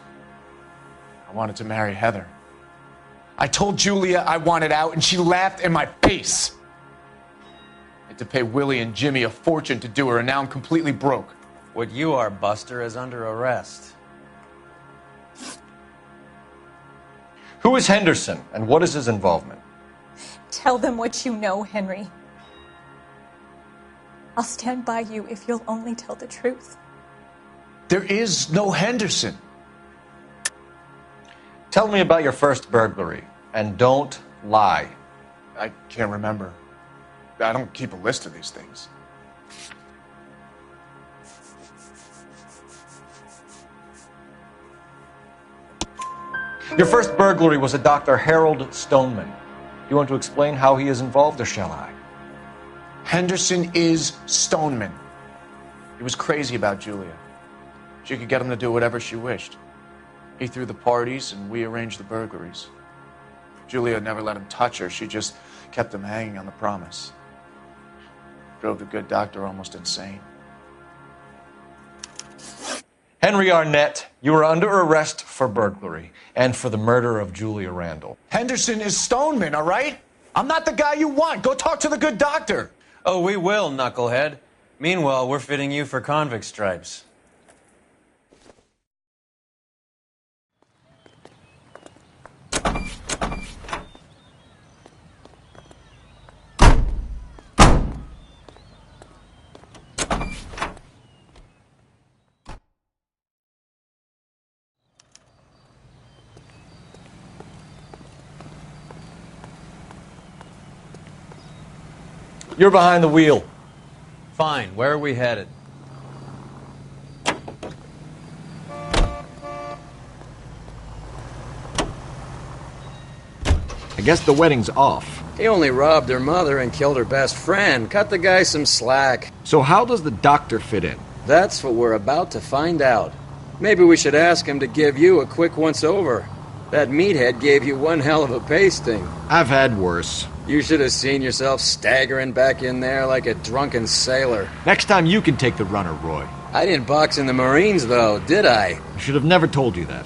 I wanted to marry Heather. I told Julia I wanted out, and she laughed in my face. I had to pay Willie and Jimmy a fortune to do her, and now I'm completely broke. What you are, Buster, is under arrest. Who is Henderson, and what is his involvement? Tell them what you know, Henry. I'll stand by you if you'll only tell the truth. There is no Henderson. Tell me about your first burglary, and don't lie. I can't remember. I don't keep a list of these things. Your first burglary was a Dr. Harold Stoneman. You want to explain how he is involved, or shall I? Henderson is Stoneman. He was crazy about Julia. She could get him to do whatever she wished. He threw the parties, and we arranged the burglaries. Julia never let him touch her. She just kept him hanging on the promise. Drove the good doctor almost insane. Henry Arnett, you are under arrest for burglary and for the murder of Julia Randall. Henderson is Stoneman, all right? I'm not the guy you want. Go talk to the good doctor. Oh, we will, knucklehead. Meanwhile, we're fitting you for convict stripes. You're behind the wheel. Fine. Where are we headed? I guess the wedding's off. He only robbed her mother and killed her best friend. Cut the guy some slack. So how does the doctor fit in? That's what we're about to find out. Maybe we should ask him to give you a quick once-over. That meathead gave you one hell of a pasting. I've had worse. You should have seen yourself staggering back in there like a drunken sailor. Next time you can take the runner, Roy. I didn't box in the Marines, though, did I? I should have never told you that.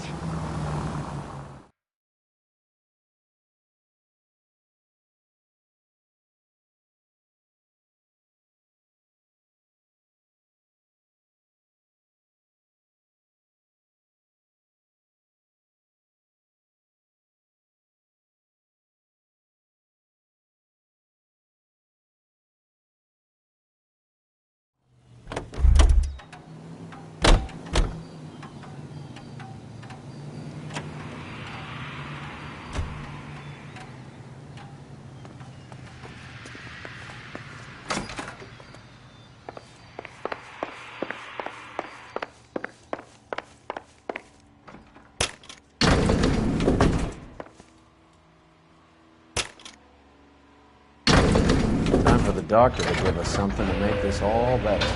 Time for the doctor to give us something to make this all better.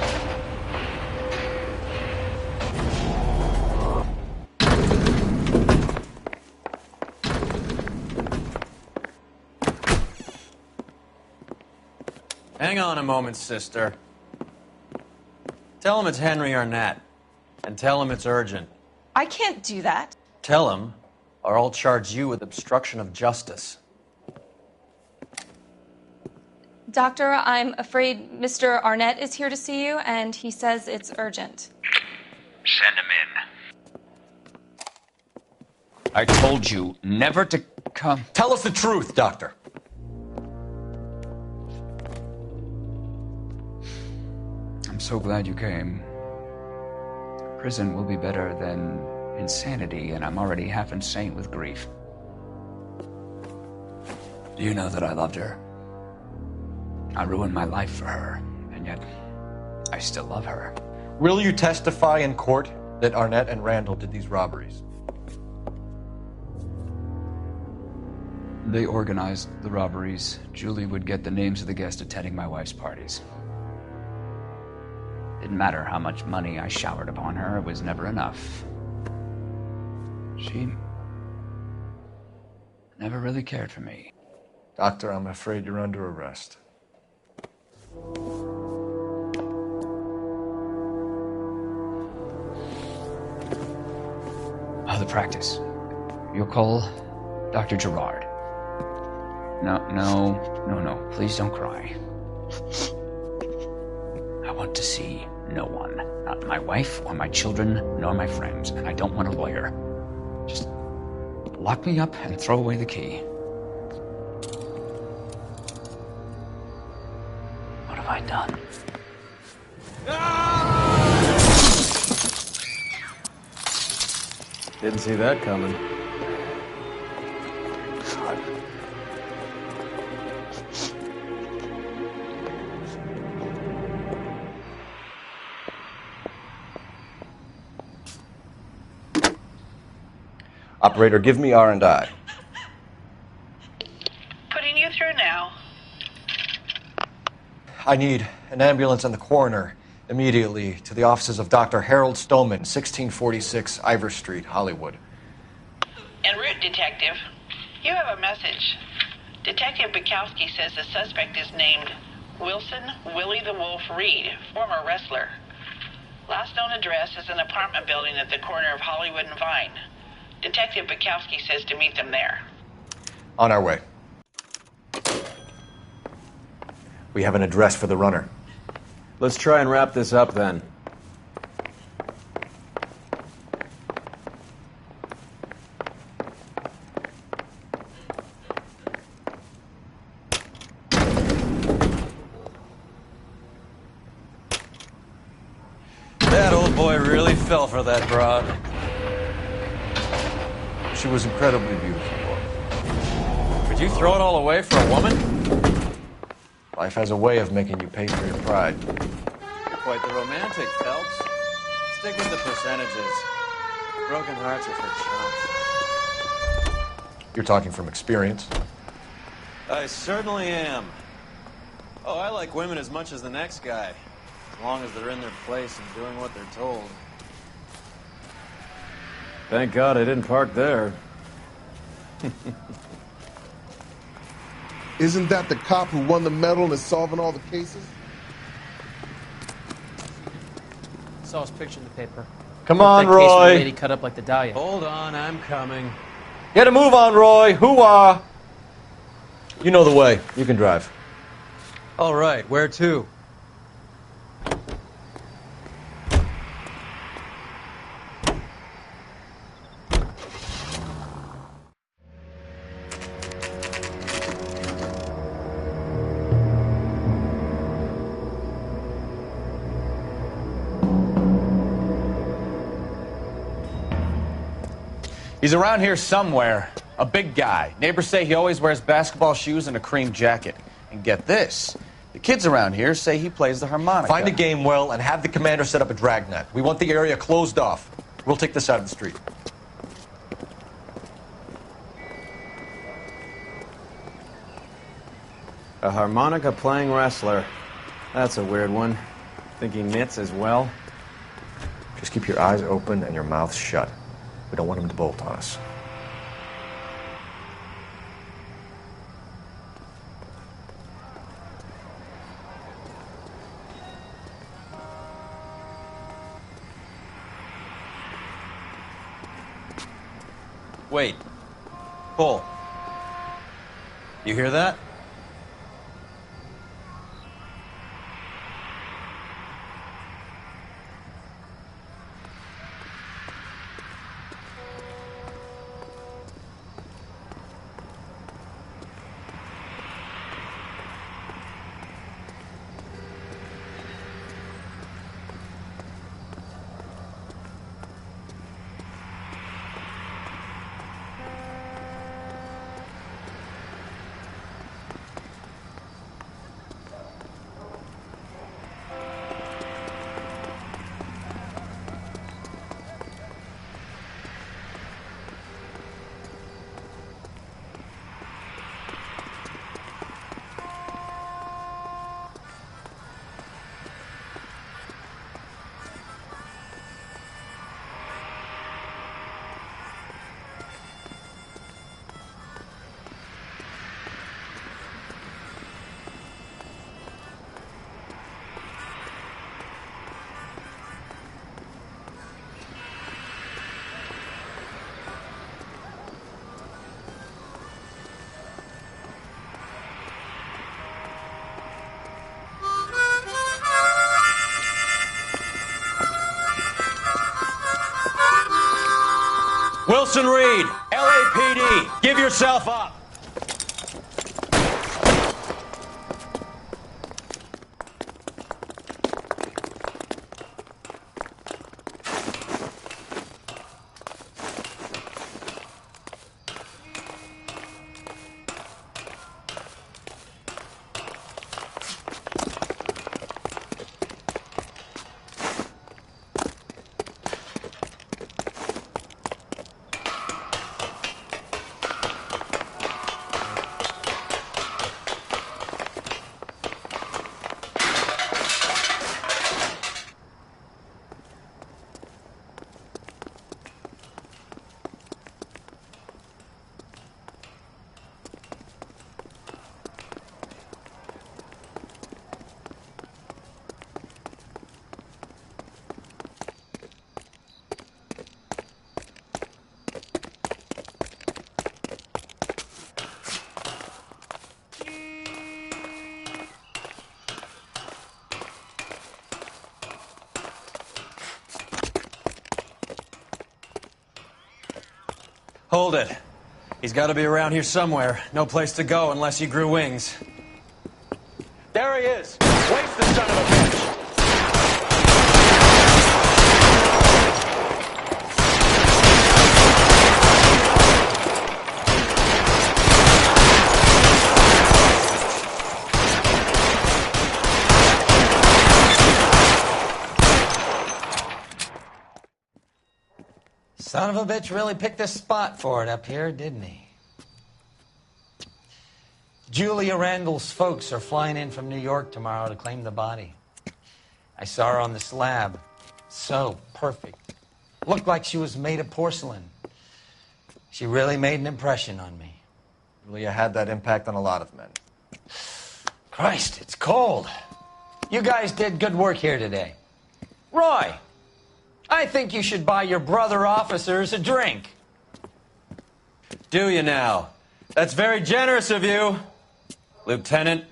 Hang on a moment, sister. Tell him it's Henry Arnett. And tell him it's urgent. I can't do that. Tell him, or I'll charge you with obstruction of justice. Doctor, I'm afraid Mr. Arnett is here to see you, and he says it's urgent. Send him in. I told you never to come. Tell us the truth, Doctor. I'm so glad you came. Prison will be better than insanity, and I'm already half insane with grief. Do you know that I loved her? I ruined my life for her, and yet I still love her. Will you testify in court that Arnett and Randall did these robberies? They organized the robberies. Julie would get the names of the guests attending my wife's parties. Didn't matter how much money I showered upon her, it was never enough. She never really cared for me. Doctor, I'm afraid you're under arrest. The practice. You'll call Dr. Gerard. No. Please don't cry. I want to see no one. Not my wife or my children, nor my friends. And I don't want a lawyer. Just lock me up and throw away the key. What have I done? Didn't see that coming. God. Operator, give me R&I. Putting you through now. I need an ambulance and the coroner immediately to the offices of Dr. Harold Stoneman, 1646 Ivor Street, Hollywood. En route, Detective. You have a message. Detective Bukowski says the suspect is named Wilson Willie the Wolf Reed, former wrestler. Last known address is an apartment building at the corner of Hollywood and Vine. Detective Bukowski says to meet them there. On our way. We have an address for the runner. Let's try and wrap this up then. That old boy really fell for that broad. She was incredibly beautiful. Would you throw it all away for a woman? Life has a way of making you pay for your pride. You're quite the romantic, Phelps. Stick with the percentages. Broken hearts are for chumps. You're talking from experience. I certainly am. Oh, I like women as much as the next guy. As long as they're in their place and doing what they're told. Thank God I didn't park there. Isn't that the cop who won the medal and is solving all the cases? Saw his picture in the paper. Come on, That case with the Roy. lady cut up like the dahlia. Hold on, I'm coming. Get a move on, Roy. Hoo-ah. You know the way. You can drive. All right, where to? He's around here somewhere. A big guy. Neighbors say he always wears basketball shoes and a cream jacket. And get this. The kids around here say he plays the harmonica. Find a game well and have the commander set up a dragnet. We want the area closed off. We'll take this out of the street. A harmonica-playing wrestler. That's a weird one. Think he knits as well? Just keep your eyes open and your mouth shut. We don't want him to bolt on us. Wait. Cole. You hear that? Wilson Reed, LAPD, give yourself up. Hold it. He's got to be around here somewhere. No place to go unless he grew wings. There he is! Waste the son of a bitch! Son of a bitch really picked this spot for it up here, didn't he? Julia Randall's folks are flying in from New York tomorrow to claim the body. I saw her on the slab. So perfect. Looked like she was made of porcelain. She really made an impression on me. Julia had that impact on a lot of men. Christ, it's cold. You guys did good work here today. Roy, I think you should buy your brother officers a drink. Do you now? That's very generous of you, Lieutenant.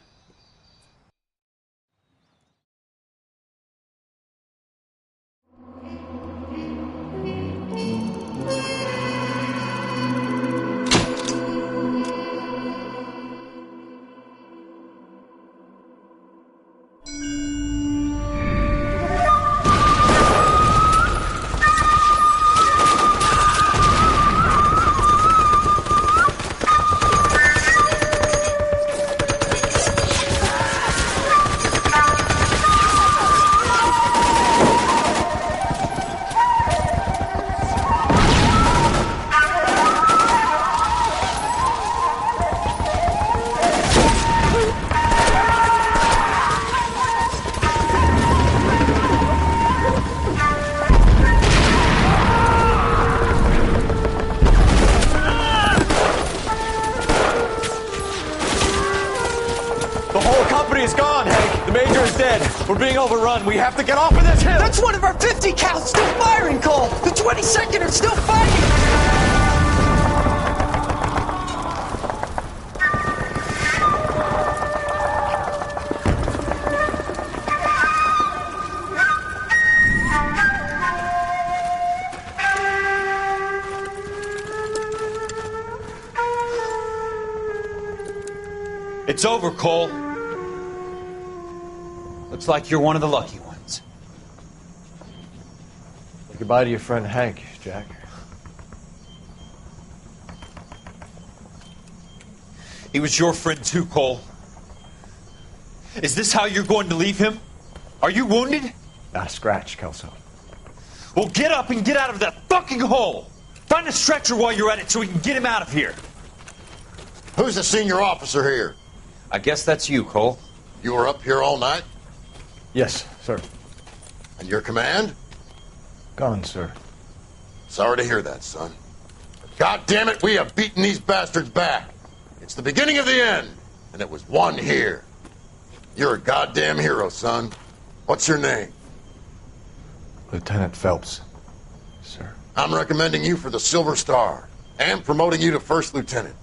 We're being overrun. We have to get off of this hill. That's one of our 50 cals still firing, Cole. The 22nd are still fighting. It's over, Cole. Looks like you're one of the lucky ones. Goodbye to your friend Hank, Jack. He was your friend too, Cole. Is this how you're going to leave him? Are you wounded? Not a scratch, Kelso. Well, get up and get out of that fucking hole! Find a stretcher while you're at it so we can get him out of here. Who's the senior officer here? I guess that's you, Cole. You were up here all night? Yes, sir. And your command? Gone, sir. Sorry to hear that, son. God damn it, we have beaten these bastards back. It's the beginning of the end, and it was one here. You're a goddamn hero, son. What's your name? Lieutenant Phelps, sir. I'm recommending you for the Silver Star and promoting you to first lieutenant.